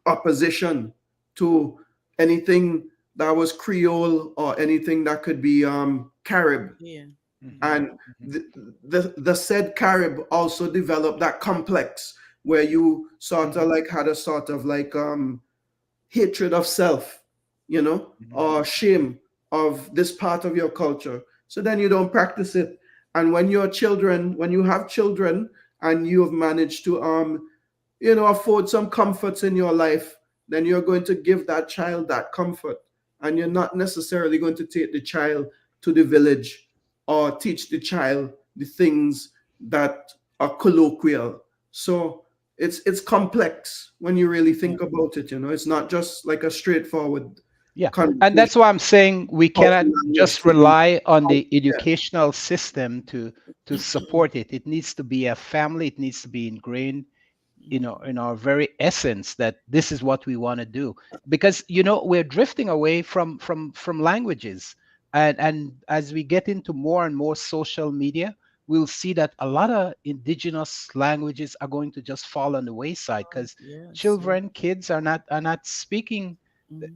opposition to anything that was Creole or anything that could be Carib. Yeah. And the said Carib also developed that complex where you sort of like had a sort of like hatred of self, or shame of this part of your culture. So then you don't practice it. And when you have children and you have managed to afford some comforts in your life, then you're going to give that child that comfort. And you're not necessarily going to take the child to the village or teach the child the things that are colloquial. So it's complex when you really think about it. It's not just like a straightforward. Yeah, and that's why I'm saying we cannot just rely on the educational system to support it. It needs to be a family. It needs to be ingrained, in our very essence that this is what we want to do. Because we're drifting away from languages, and as we get into more and more social media, we'll see that a lot of indigenous languages are going to just fall on the wayside because kids are not speaking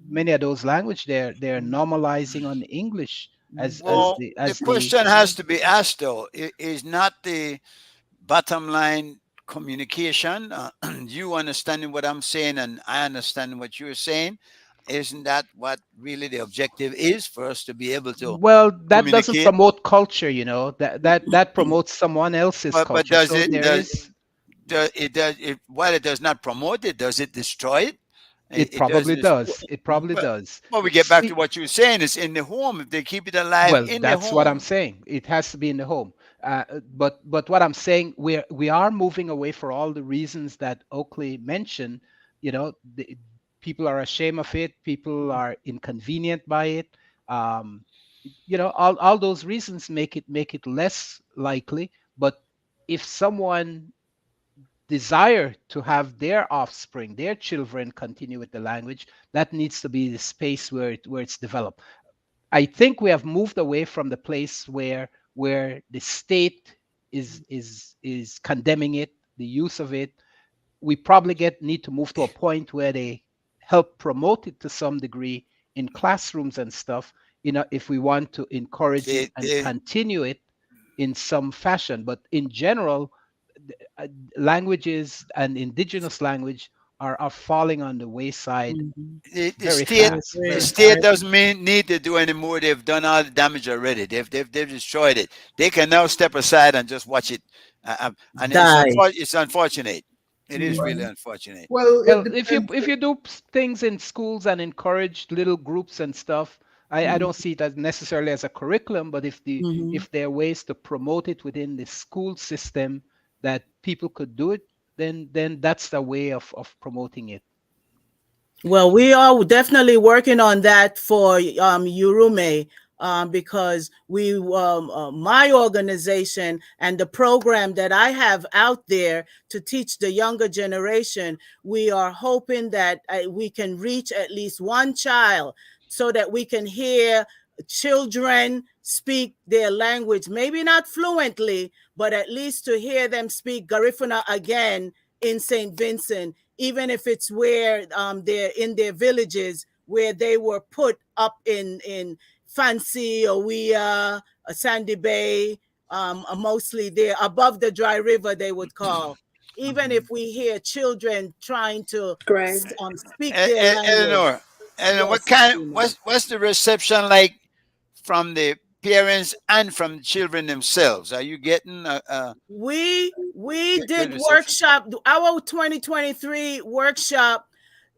many of those languages. They're normalizing on English the question has to be asked though, is not the bottom line communication, you understanding what I'm saying and I understand what you're saying, isn't that what really the objective is, for us to be able to that doesn't promote culture, that promotes someone else's culture. But does while it does not promote it, does it destroy it? It probably does. It probably does. Well, we get back to what you were saying. It's in the home. If they keep it alive in the home. That's what I'm saying. It has to be in the home. But what I'm saying, we are moving away for all the reasons that Oakley mentioned. People are ashamed of it. People are inconvenient by it. All those reasons make it less likely. But if someone desire to have their offspring, their children continue with the language, that needs to be the space where it's developed. I think we have moved away from the place where the state is condemning it, the use of it. We probably need to move to a point where they help promote it to some degree in classrooms and stuff, if we want to encourage it and continue it in some fashion. But in general, languages and indigenous language are falling on the wayside. The state doesn't need to do any more. They've done all the damage already. They've destroyed it. They can now step aside and just watch it. And it's unfortunate. It is really unfortunate. Well, it Well, depends. if you do things in schools and encourage little groups and stuff, I don't see it as necessarily as a curriculum, but if there are ways to promote it within the school system that people could do it, then that's the way of promoting it. Well, we are definitely working on that for Urume, because my organization and the program that I have out there to teach the younger generation, we are hoping that we can reach at least one child so that we can hear children speak their language, maybe not fluently, but at least to hear them speak Garifuna again in St. Vincent, even if it's where they're in their villages where they were put up in Fancy, Owia, Sandy Bay, mostly there above the dry river, they would call. Even if we hear children trying to Great. speak their language. Eleanor, Yes, what's the reception like from the parents and from children themselves? Are you getting we good did reception? workshop, our 2023 workshop.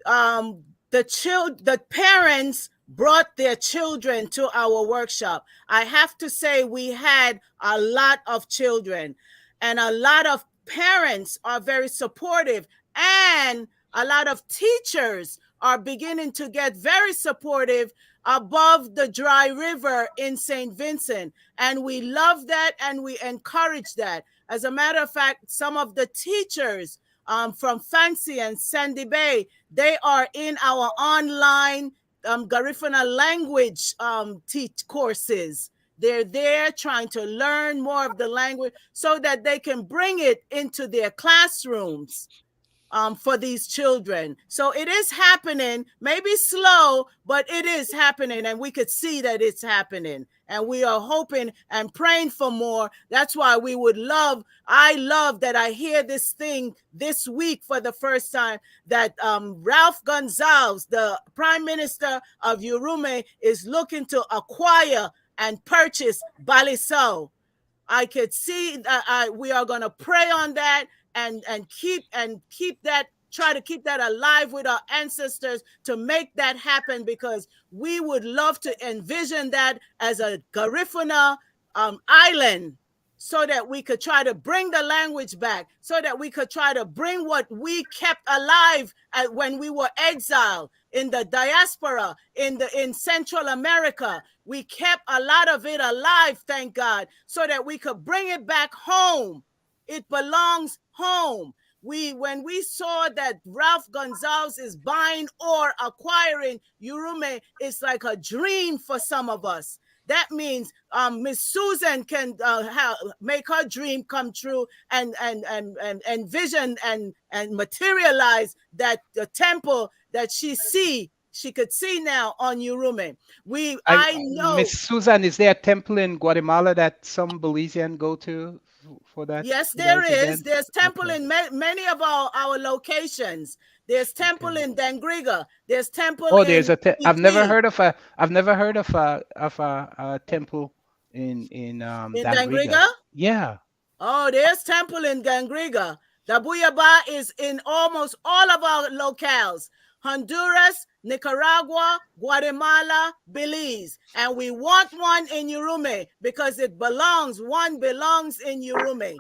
The parents brought their children to our workshop. I have to say we had a lot of children, and a lot of parents are very supportive, and a lot of teachers are beginning to get very supportive above the dry river in St. Vincent. And we love that, and we encourage that. As a matter of fact, some of the teachers from Fancy and Sandy Bay, they are in our online Garifuna language teach courses. They're there trying to learn more of the language so that they can bring it into their classrooms for these children. So it is happening, maybe slow, but it is happening, and we could see that it's happening. And we are hoping and praying for more. That's why I love that I hear this thing this week for the first time, that Ralph Gonsalves, the Prime Minister of Urume, is looking to acquire and purchase Balisao. I could see that we are going to pray on that and keep that, try to keep that alive with our ancestors to make that happen, because we would love to envision that as a Garifuna island, so that we could try to bring the language back, so that we could try to bring what we kept alive when we were exiled in the diaspora in Central America. We kept a lot of it alive, thank God, so that we could bring it back home. It belongs home. When we saw that Ralph Gonsalves is buying or acquiring Urume, it's like a dream for some of us. That means Miss Susan can make her dream come true and envision and materialize that the temple that she could see now on Urume. I know. Miss Susan, is there a temple in Guatemala that some Belizean go to for that? Yes, there is. There's temple in many of our locations. There's temple in Dangriga. There's temple. Oh, there's I've never heard of a temple in Dangriga. Yeah. Oh, there's temple in Dangriga. The Buyaba is in almost all of our locales: Honduras, Nicaragua, Guatemala, Belize. And we want one in Urume because one belongs in Urume.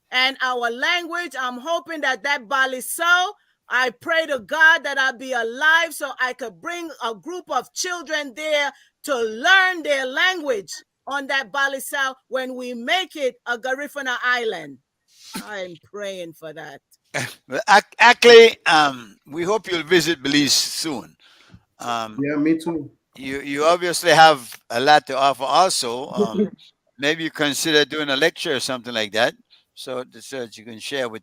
And our language, I'm hoping that Balisao, I pray to God that I'll be alive so I could bring a group of children there to learn their language on that Balisao when we make it a Garifuna island. I'm praying for that. Well, actually, we hope you'll visit Belize soon. Yeah, me too. You obviously have a lot to offer also. Maybe you consider doing a lecture or something like that, so that you can share with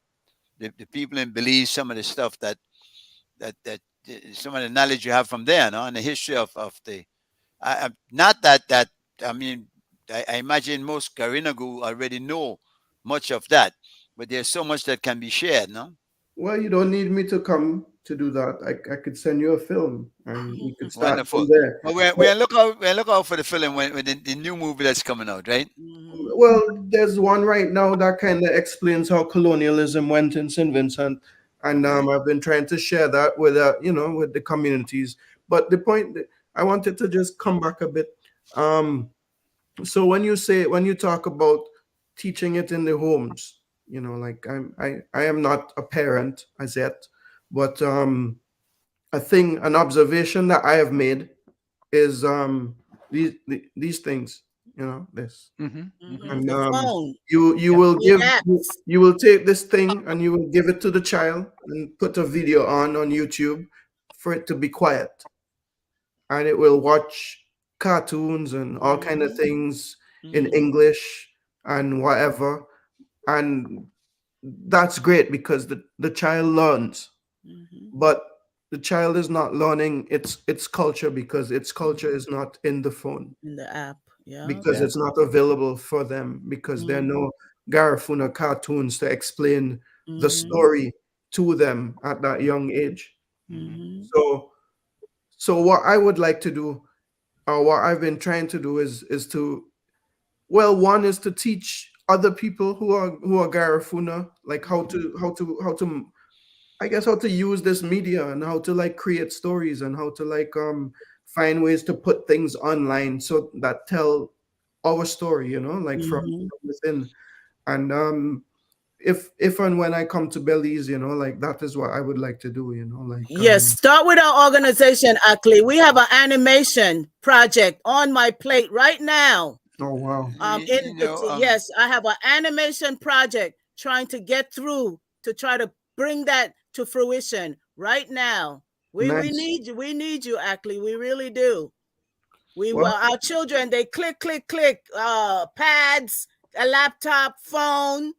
the people in Belize some of the stuff that some of the knowledge you have from there, no? And the history of the not that I mean, I imagine most Garinagu already know much of that, but there's so much that can be shared, no? Well, you don't need me to come to do that. I could send you a film and we could start Wonderful. from there. Well, we'll look out for the film when the new movie that's coming out, right? well, there's one right now that kind of explains how colonialism went in St. Vincent, and I've been trying to share that with with the communities. But the point that I wanted to just come back a bit. So when you talk about teaching it in the homes, like I am not a parent as yet, but an observation that I have made is these things, this. Mhm, Mhm. And The phone, you will the apps. you will take this thing and you will give it to the child and put a video on YouTube for it to be quiet, and it will watch cartoons and all kind of things in Mhm. English and whatever, and that's great because the child learns, Mhm. but the child is not learning its culture because its culture is not in the phone, In the app. Yeah. because Yeah. it's not available for them, because there are no Garifuna cartoons to explain the story to them at that young age. Mhm. So what I would like to do, or what I've been trying to do, is to, well, one is to teach other people who are Garifuna, like how to I guess how to use this media and how to like create stories and how to like find ways to put things online so that tell our story, like Mhm. from within. And if and when I come to Belize, like that is what I would like to do, like Yes, start with our organization, Ackley. We have an animation project on my plate right now. oh wow. Yes, I have an animation project trying to get through to try to bring that to fruition right now. We Nice. need you. We need you, Ackley. We really do. Well, Our children, they click, click, click, pads, a laptop, phone,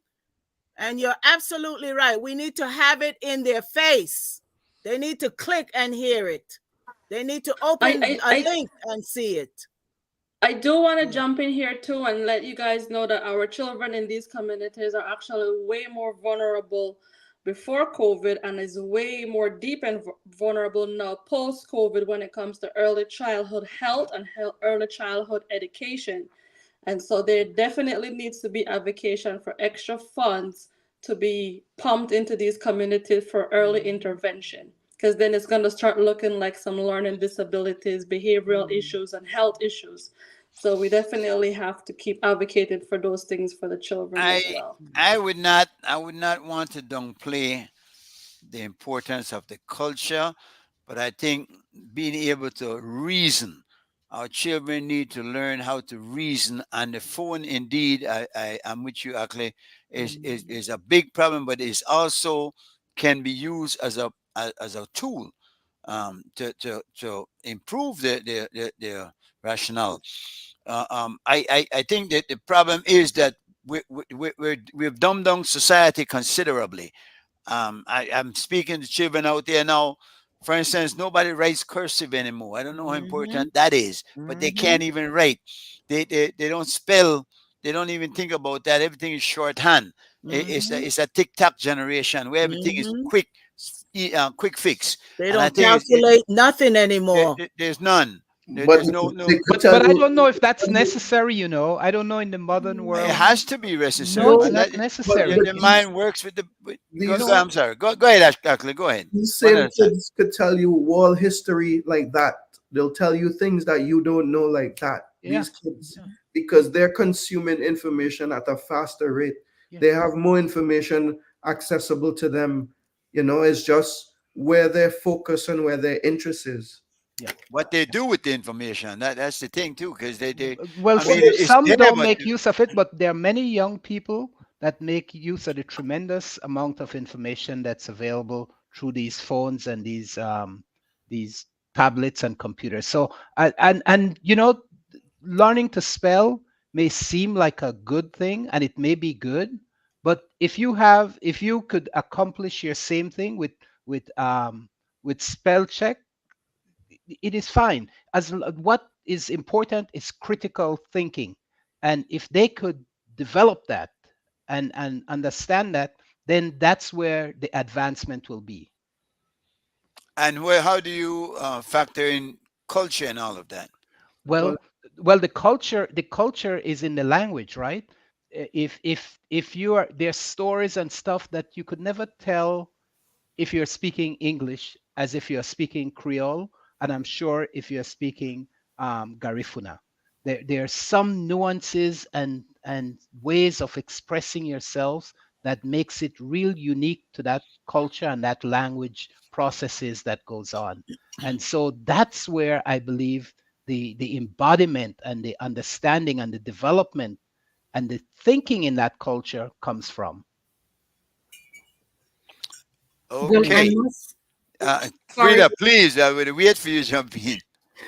and you're absolutely right. We need to have it in their face. They need to click and hear it. They need to open a link and see it. I do want to jump in here too and let you guys know that our children in these communities are actually way more vulnerable before COVID and is way more deep and vulnerable now post COVID when it comes to early childhood health and early childhood education. And so there definitely needs to be advocacy for extra funds to be pumped into these communities for early intervention. Because then it's going to start looking like some learning disabilities, behavioral issues, and health issues. So we definitely have to keep advocating for those things for the children as well. I would not want to downplay the importance of the culture, but I think being able to reason, our children need to learn how to reason, and the phone, indeed, I'm with you, Ackley, is a big problem, but it's also can be used as a tool to improve their rationale. I think that the problem is that we've dumbed down society considerably. I'm speaking to children out there now. For instance, nobody writes cursive anymore. I don't know how important that is, but they can't even write. They don't spell. They don't even think about that. Everything is shorthand. It's a TikTok generation where everything is quick fix. They And I don't think calculate nothing anymore. there's none. but There's no. they could tell But I you, don't know if that's necessary, I don't know in the modern It world. has to be necessary. No, it's but not that- necessary. the mind works with the. these- I'm sorry. Go ahead, Ashley. Go ahead. these One same at a time. kids could tell you world history like that. They'll tell you things that you don't know like that. Yeah. These kids, because they're consuming information at a faster rate. Yeah. They have more information accessible to them. It's just where their focus and where their interest is. What they do with the information, that's the thing too, because they Well, I mean, it's some there, don't but make use of it, but there are many young people that make use of the tremendous amount of information that's available through these phones and these tablets and computers. So and learning to spell may seem like a good thing, and it may be good, but if you could accomplish your same thing with spell check, it is fine. What is important is critical thinking, and if they could develop that and understand that, then that's where the advancement will be. and how do you factor in culture and all of that? Well, the culture is in the language, right? if you are, there's stories and stuff that you could never tell if you're speaking English as if you're speaking Creole, and I'm sure if you're speaking Garifuna. There are some nuances and ways of expressing yourselves that makes it real unique to that culture and that language processes that goes on. And so that's where I believe the embodiment and the understanding and the development and the thinking in that culture comes from. Well, I Okay. must, sorry. Frida, please, I will wait for you to jump in.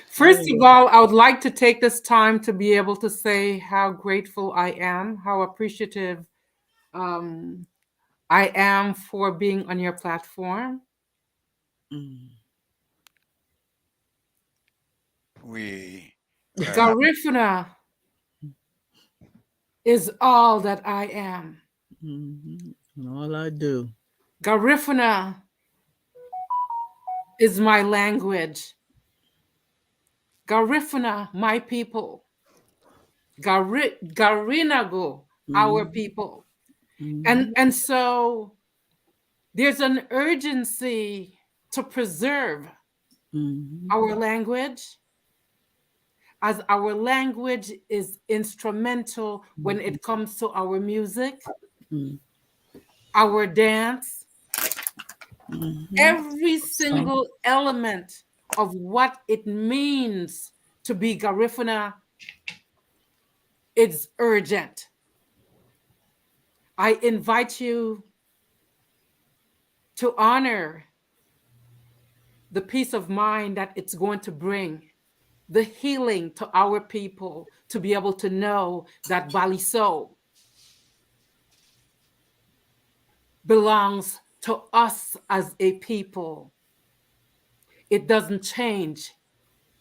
First of all, I would like to take this time to be able to say how grateful I am, how appreciative I am for being on your platform. We Garifuna is all that I am. And all I do. Garifuna is my language. Garifuna, my people. Garinago, our people. And so there's an urgency to preserve our language, as our language is instrumental when it comes to our music, our dance, every single element of what it means to be Garifuna is urgent. I invite you to honor the peace of mind that it's going to bring, the healing to our people, to be able to know that Baliso belongs to us as a people. It doesn't change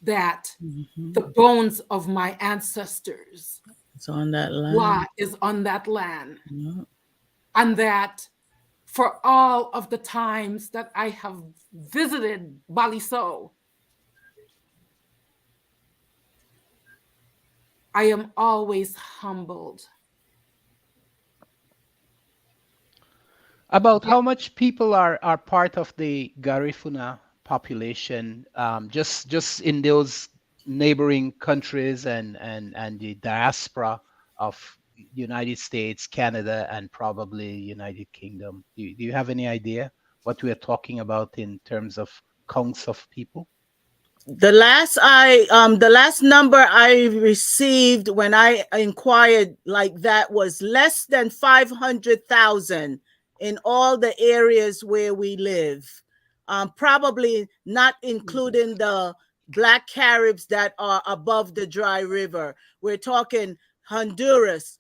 that the bones of my ancestors It's on that land. is on that land. Yeah. And that for all of the times that I have visited Baliso, I am always humbled. About how much people are part of the Garifuna population, just in those neighboring countries and the diaspora of United States, Canada, and probably United Kingdom. Do you have any idea what we are talking about in terms of counts of people? The last number I received when I inquired like that was less than 500,000 in all the areas where we live. Probably not including the Black Caribs that are above the dry river. We're talking Honduras,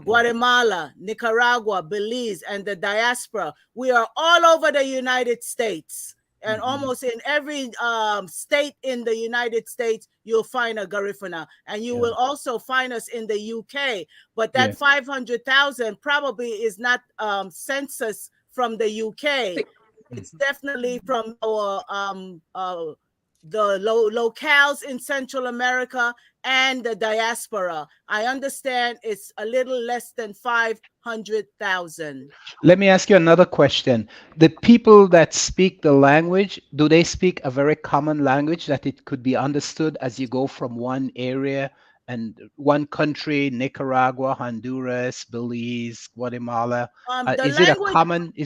Guatemala, Nicaragua, Belize, and the diaspora. We are all over the United States. And almost in every state in the United States, you'll find a Garifuna. And you will also find us in the UK. But that 500,000 probably is not census from the UK. It's definitely from our the locales in Central America and the diaspora. I understand it's a little less than 500,000. Let me ask you another question. The people that speak the language, do they speak a very common language that it could be understood as you go from one area and one country, Nicaragua, Honduras, Belize, Guatemala? Is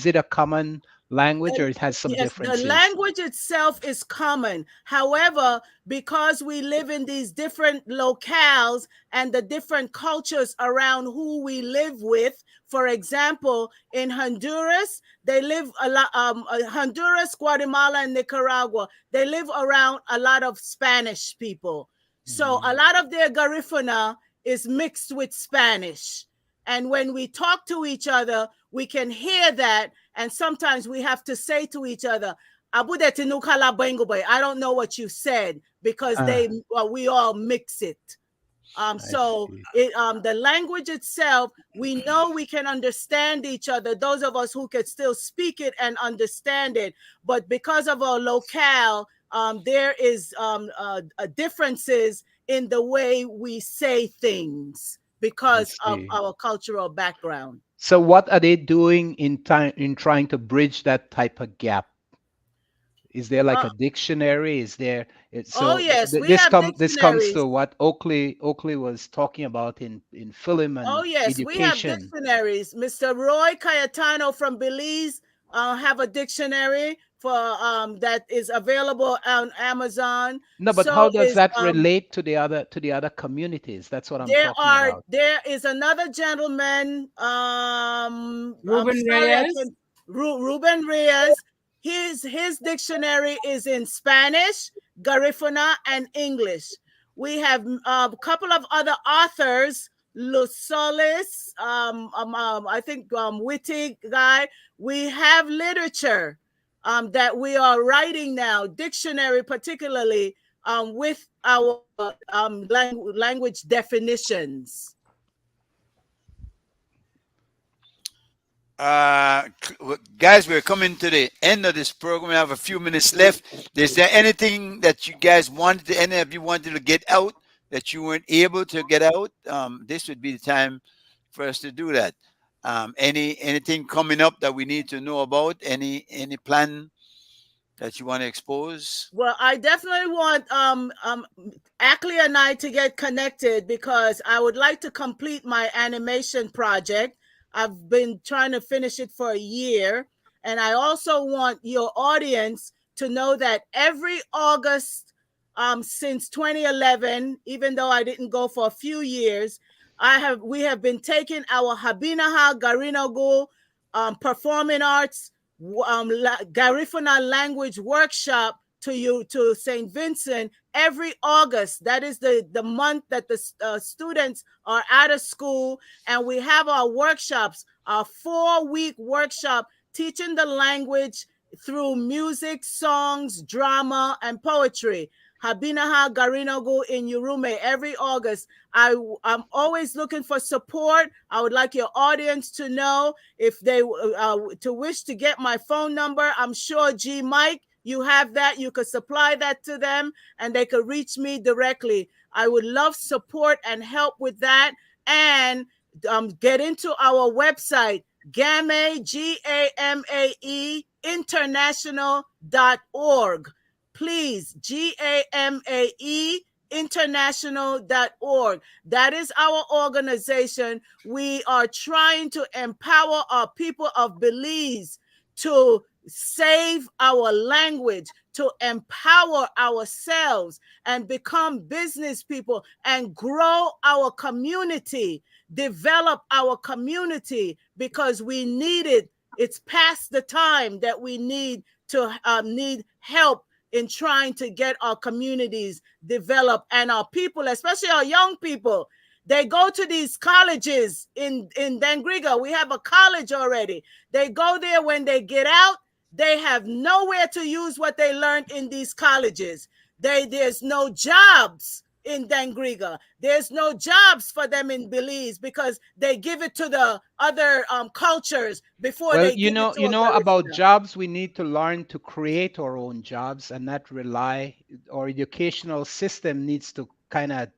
it a common language, or it has some differences? The language itself is common. However, because we live in these different locales and the different cultures around who we live with, for example, in Honduras, they live a lot. Honduras, Guatemala, and Nicaragua, they live around a lot of Spanish people. So a lot of their Garifuna is mixed with Spanish. And when we talk to each other, we can hear that. And sometimes we have to say to each other, I don't know what you said, because we all mix it. The language itself, we know we can understand each other, those of us who could still speak it and understand it. But because of our locale, there is differences in the way we say things, because of see. our cultural background. So what are they doing in trying to bridge that type of gap? Is there like Uh, a dictionary? Is there oh so yes, we this have comes dictionaries. to what Oakley was talking about in film Oh and yes, we have education. dictionaries. Mr. Roy Cayetano from Belize have a dictionary for that is available on Amazon. No, but So how does is that relate to the other communities? That's what I'm talking about. there is another gentleman. I'm Ruben sorry, I Reyes. can Ruben Reyes. His dictionary is in Spanish, Garifuna, and English. We have a couple of other authors, Lusolis, I think witty guy. We have literature that we are writing now, dictionary particularly with our language definitions. Guys, we're coming to the end of this program. We have a few minutes left. Is there anything that you guys any of you wanted to get out that you weren't able to get out? This would be the time for us to do that. Anything coming up that we need to know about? Any plan that you want to expose? Well, I definitely want Ackley and I to get connected because I would like to complete my animation project. I've been trying to finish it for a year. And I also want your audience to know that every August since 2011, even though I didn't go for a few years, we have been taking our Habinaha Garinagu performing arts Garifuna language workshop to St. Vincent every August. That is the month that the students are out of school, and we have our workshops, our 4-week workshop teaching the language through music, songs, drama, and poetry. Habinaha Garinagu in Urume every August. I'm always looking for support. I would like your audience to know if they to wish to get my phone number. I'm sure G Mike, you have that. You could supply that to them and they could reach me directly. I would love support and help with that. And get into our website, GAMAE, GAMAE, international.org. Please, GAMAE international.org. That is our organization. We are trying to empower our people of Belize to save our language, to empower ourselves and become business people and grow our community, develop our community, because we need it. It's past the time that we need to need help in trying to get our communities developed and our people, especially our young people. They go to these colleges in Dangriga. We have a college already. They go there. When they get out, they have nowhere to use what they learned in these colleges. There's no jobs in Dangriga. There's no jobs for them in Belize because they give it to the other cultures before Well, they give it to about Garifuna. jobs, we need to learn to create our own jobs and not rely. Our educational system needs to kind of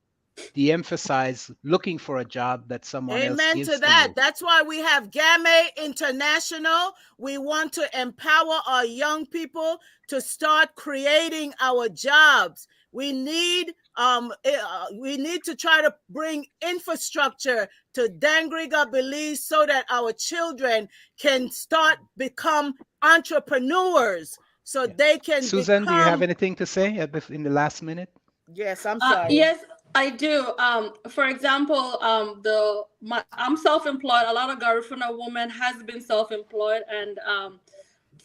de-emphasize looking for a job that someone else Amen gives to to that. you. That's why we have GAMAE International. We want to empower our young people to start creating our jobs. We need to try to bring infrastructure to Dangriga, Belize, so that our children can start become entrepreneurs. So they can Susan, become. do you have anything to say in the last minute? Yes, I'm sorry. Yes, I do. For example, I'm self-employed. A lot of Garifuna women has been self-employed, and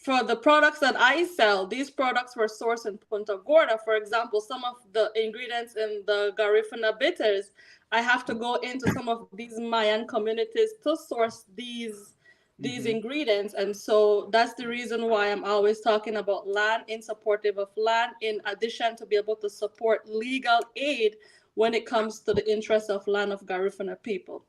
for the products that I sell, these products were sourced in Punta Gorda. For example, some of the ingredients in the Garifuna bitters, I have to go into some of these Mayan communities to source these ingredients. And so that's the reason why I'm always talking about land, in supportive of land, in addition to be able to support legal aid when it comes to the interests of land of Garifuna people.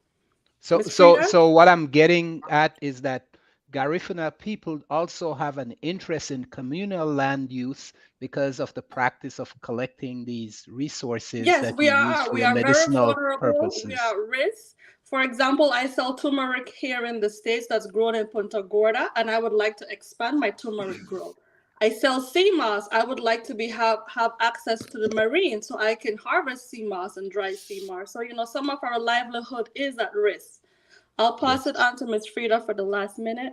So what I'm getting at is that Garifuna people also have an interest in communal land use because of the practice of collecting these resources Yes, that we you use are. for We your are very medicinal vulnerable. purposes. We are at risk. For example, I sell turmeric here in the States that's grown in Punta Gorda, and I would like to expand my turmeric grow. I sell sea moss. I would like to have access to the marine so I can harvest sea moss and dry sea moss. So, some of our livelihood is at risk. I'll pass it on to Ms. Frida for the last minute.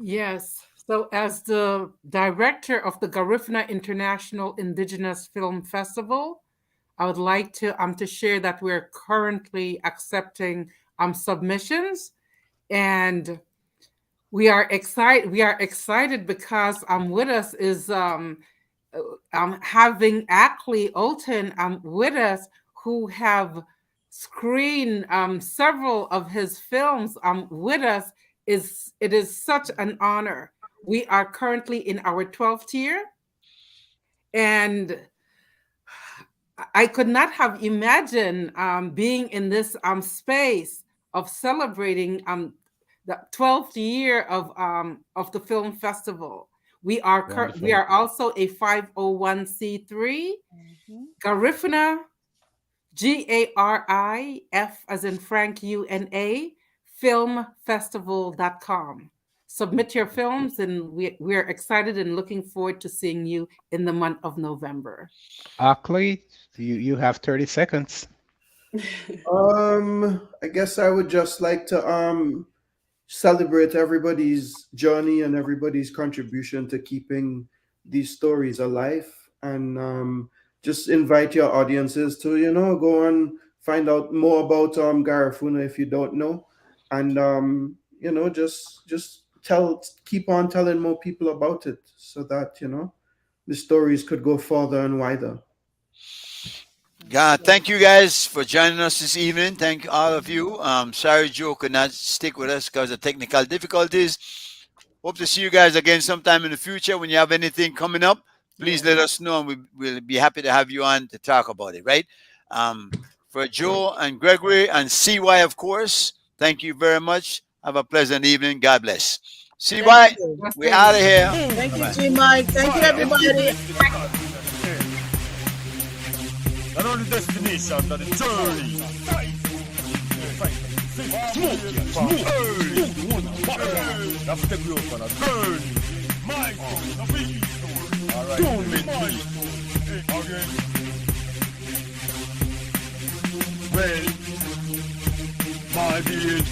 Yes. So as the director of the Garifuna International Indigenous Film Festival, I would like to share that we're currently accepting submissions, and we are excited. We are excited because with us is having Ackley Olton with us, who have screened several of his films with us. It is such an honor. We are currently in our 12th year, and I could not have imagined being in this space of celebrating the 12th year of the film festival. We are also a 501c3, Garifuna, GARIF as in Frank UNA, filmfestival.com. Submit your films, and we're excited and looking forward to seeing you in the month of November. Ackley, you have 30 seconds. I guess I would just like to celebrate everybody's journey and everybody's contribution to keeping these stories alive, and just invite your audiences to go and find out more about Garifuna if you don't know, and just keep on telling more people about it so that the stories could go further and wider. Thank you guys for joining us this evening. Thank all of you. Sorry Joe could not stick with us because of technical difficulties. Hope to see you guys again sometime in the future. When you have anything coming up, please let us know, and we'll be happy to have you on to talk about it, right? For Joe and Gregory and CY, of course, thank you very much. Have a pleasant evening. God bless. CY, we're out of here. Thank you, G Mike. Thank you, everybody. Not only destination, but the journey. That's the group on a journey. Don't make me. Again. Well, my beard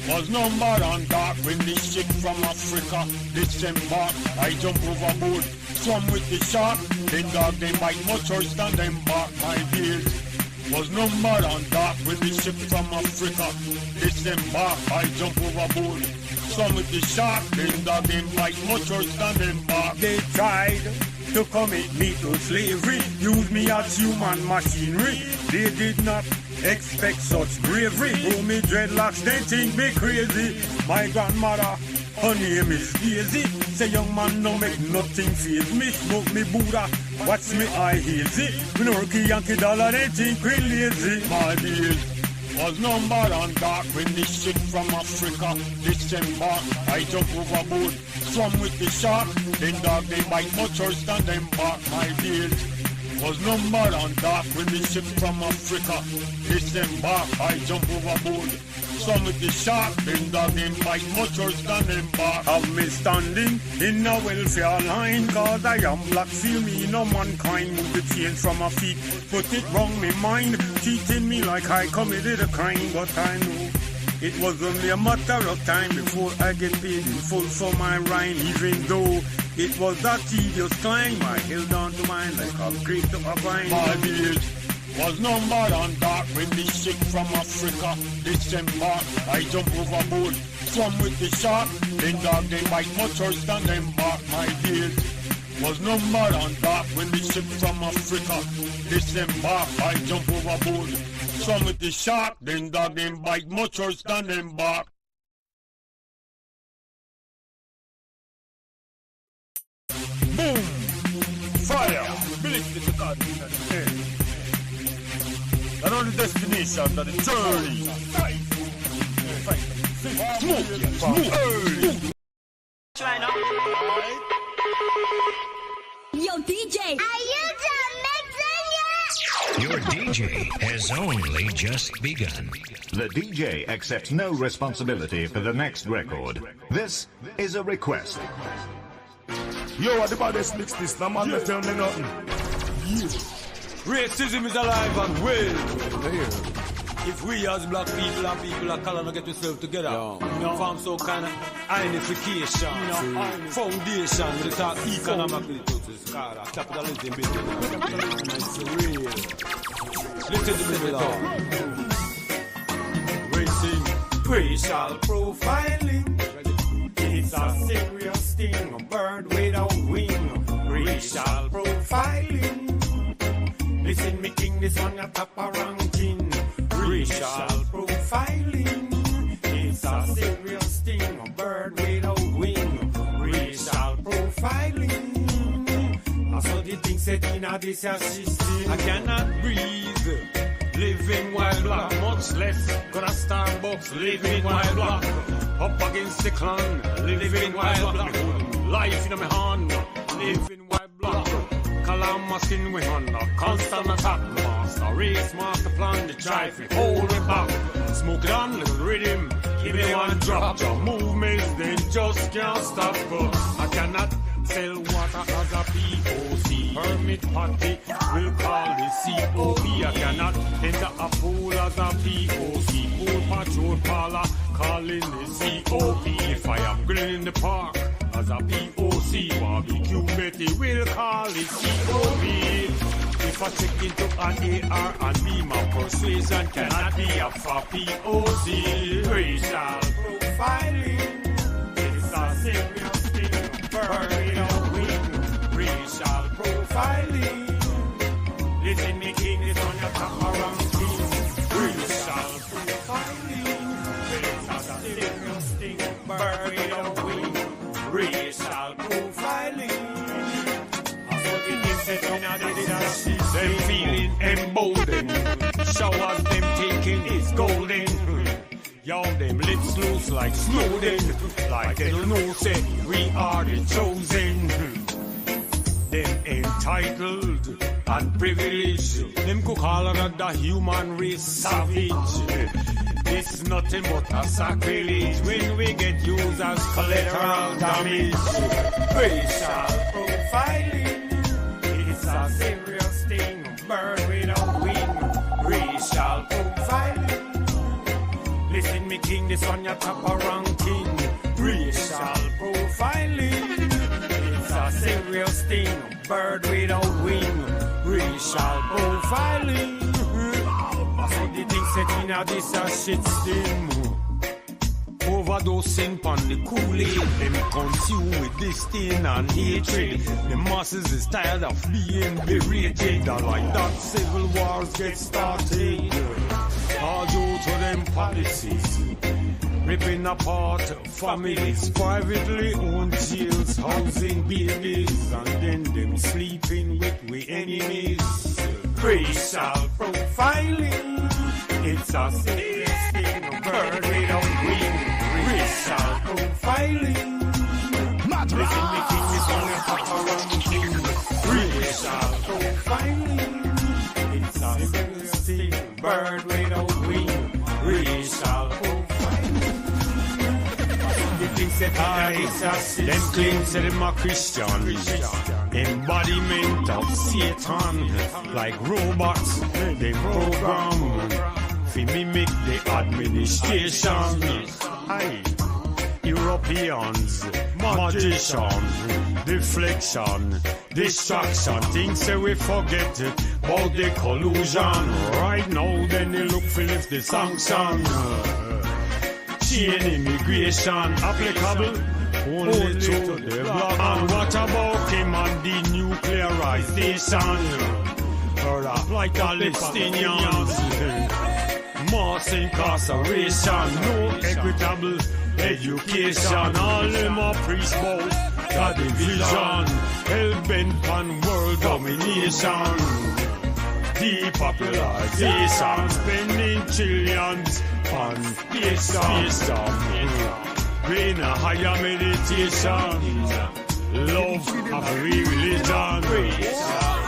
was numbered on dark when the ship from Africa disembarked. I jump overboard, swam with the shark, then dog them bite much worse than them bark. My beard was numbered on dark when the ship from Africa disembarked. I jump overboard, swam with the shark, then dog them bite much worse than them bark. They tried to commit me to slavery, use me as human machinery. They did not expect such bravery. Grow me dreadlocks, they think me crazy. My grandmother, her name is Daisy. Say young man, no make nothing faze me. Smoke me Buddha, watch me eye hazy. Me no rookie Yankee dollar, they think we lazy. My days was numbered on dark when the ship from Africa disembarked. I jump overboard, swam with the shark, then dog they bite much worse than them bark. My days was numbered on dark when the ship from Africa disembarked. I jump overboard, swam with the shark, then dog them bite much worse than them bark. Have me standing in a welfare line, cause I am black, feel me no mankind. Move the chains from my feet, put it wrong me mind, cheating me like I committed a crime. But I know it was only a matter of time before I get paid in full for my rhyme. Even though it was a tedious climb, I held on to mine like a grape to a vine. My beard was numbered on dark when the ship from Africa disembarked. I jump overboard, swam with the shark, then dog they bite much worse than them bark. My beard was numbered on dark when the ship from Africa disembarked. I jump overboard, swam with the shark, then dog them bite much worse than them bark. Boom! Fire! Ballistic to God in the air. Not only destination, but the journey. Smoke! Yo, DJ. Are you done mixing yet? Your DJ has only just begun. The DJ accepts no responsibility for the next record. This is a request. Yo, the baddest mix this, no man, don't tell me nothing. Racism is alive and well. If we as black people and people of color don't get ourselves together, form some kind of unification, foundation with the talk economically to capitalism business. Capitalism is real. Listen to me, Lord. Racial profiling. It's a serious thing. A bird without wing. Racial profiling. Listen, me king, this on your top of ranking. Racial profiling. It's a serious thing. A bird without wing. Racial profiling. I saw the thing set in a this system. I cannot breathe. Living while black, much less gonna Starbucks. Living while black, up against the clan. Living while black, life in my hand. Living while black, Calamus in we hand. Constant attack, master race, master plan. The drive me, hold me back. Smoke it on, little rhythm. Give me one drop. Your movements, they just can't stop. I cannot sell water as a POC. Hermit party will call the COP. I cannot enter a pool as a POC. Pool patrol parlor calling the COP. If I am grilling in the park as a POC, barbecue Betty will call the COP. If I check into an AR and B, my persuasion cannot be up for POC. Racial profiling is a serious thing. Burning out wing. Racial profiling. Listen, me king is on your top around king. Racial profiling is a serious thing. Burning out wing. Racial profiling. Them feeling emboldened. Showers them taking is golden. Y'all them lips loose like Snowden. Like they don't know say we are the chosen. Them entitled and privileged. Them could call another human race savage. It's nothing but a sacrilege when we get used as collateral damage. Racial profiling. It's a serious thing. Bird without wing. Racial profiling. Listen, me king, this on your top of ranking. Racial profiling. It's a serious thing. Bird without wing. Racial profiling. So the thing set in a this a shit sting. Overdosing on the Kool-Aid. Them consume with disdain and hatred. The masses is tired of being berated. And like that civil wars get started. All due to them policies. Ripping apart families. Privately owned jails. Housing babies. And then them sleeping with we enemies. Racial profiling. It's a serious thing. A bird without wing. Racial profiling. Listen, me king is on the top around king. Racial profiling. It's a serious thing. Bird without wing. Racial profiling. The thing said them claims that them a Christian. Embodiment of Satan. Like robots, they program. Fi mimic the administration. Aye. Europeans, magicians, deflection, distraction. Things that we forget about the collusion. Right now, then they look for lift the sanction. Chain immigration applicable only to the black. And what about him and the nuclearization? Like Palestinians. Mass incarceration, no equitable education. All them are preach about the division, hell-bent on world domination. Depopulation, spending trillions on space. Bring a higher meditation. love of religion. We shall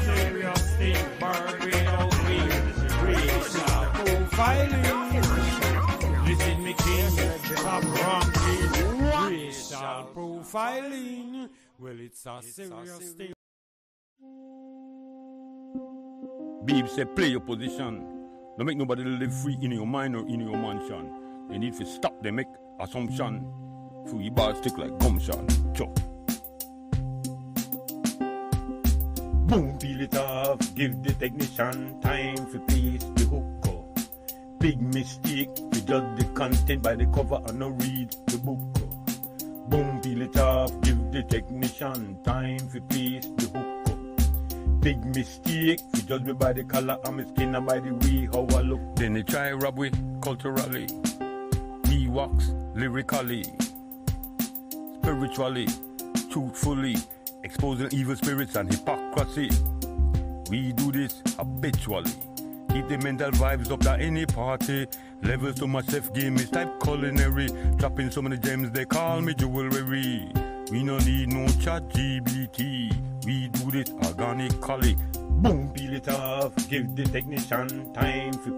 serious thing, bird without wings. We shall profiling. Listen, me king, stop ranking. Racial profiling. Well, it's a serious thing. Beeb said, play your position. Don't make nobody live free in your mind or in your mansion. They need to stop, they make assumption. Free bars stick like gumption. Chop. Boom, peel it off, give the technician time for paste the hook up. Big mistake, we judge the content by the cover and not read the book up. Boom, peel it off, give the technician time for paste the hook up. Big mistake, we judge me by the color of my skin and by the way how I look. Then they try rob we culturally. We wax lyrically, spiritually, truthfully, exposing evil spirits and hypocrisy. We do this habitually. Keep the mental vibes up at any party. Levels to my chef game is type culinary. Dropping so many gems they call me jewelry. We no need no chat GBT. We do this organically. Boom, peel it off, give the technician time for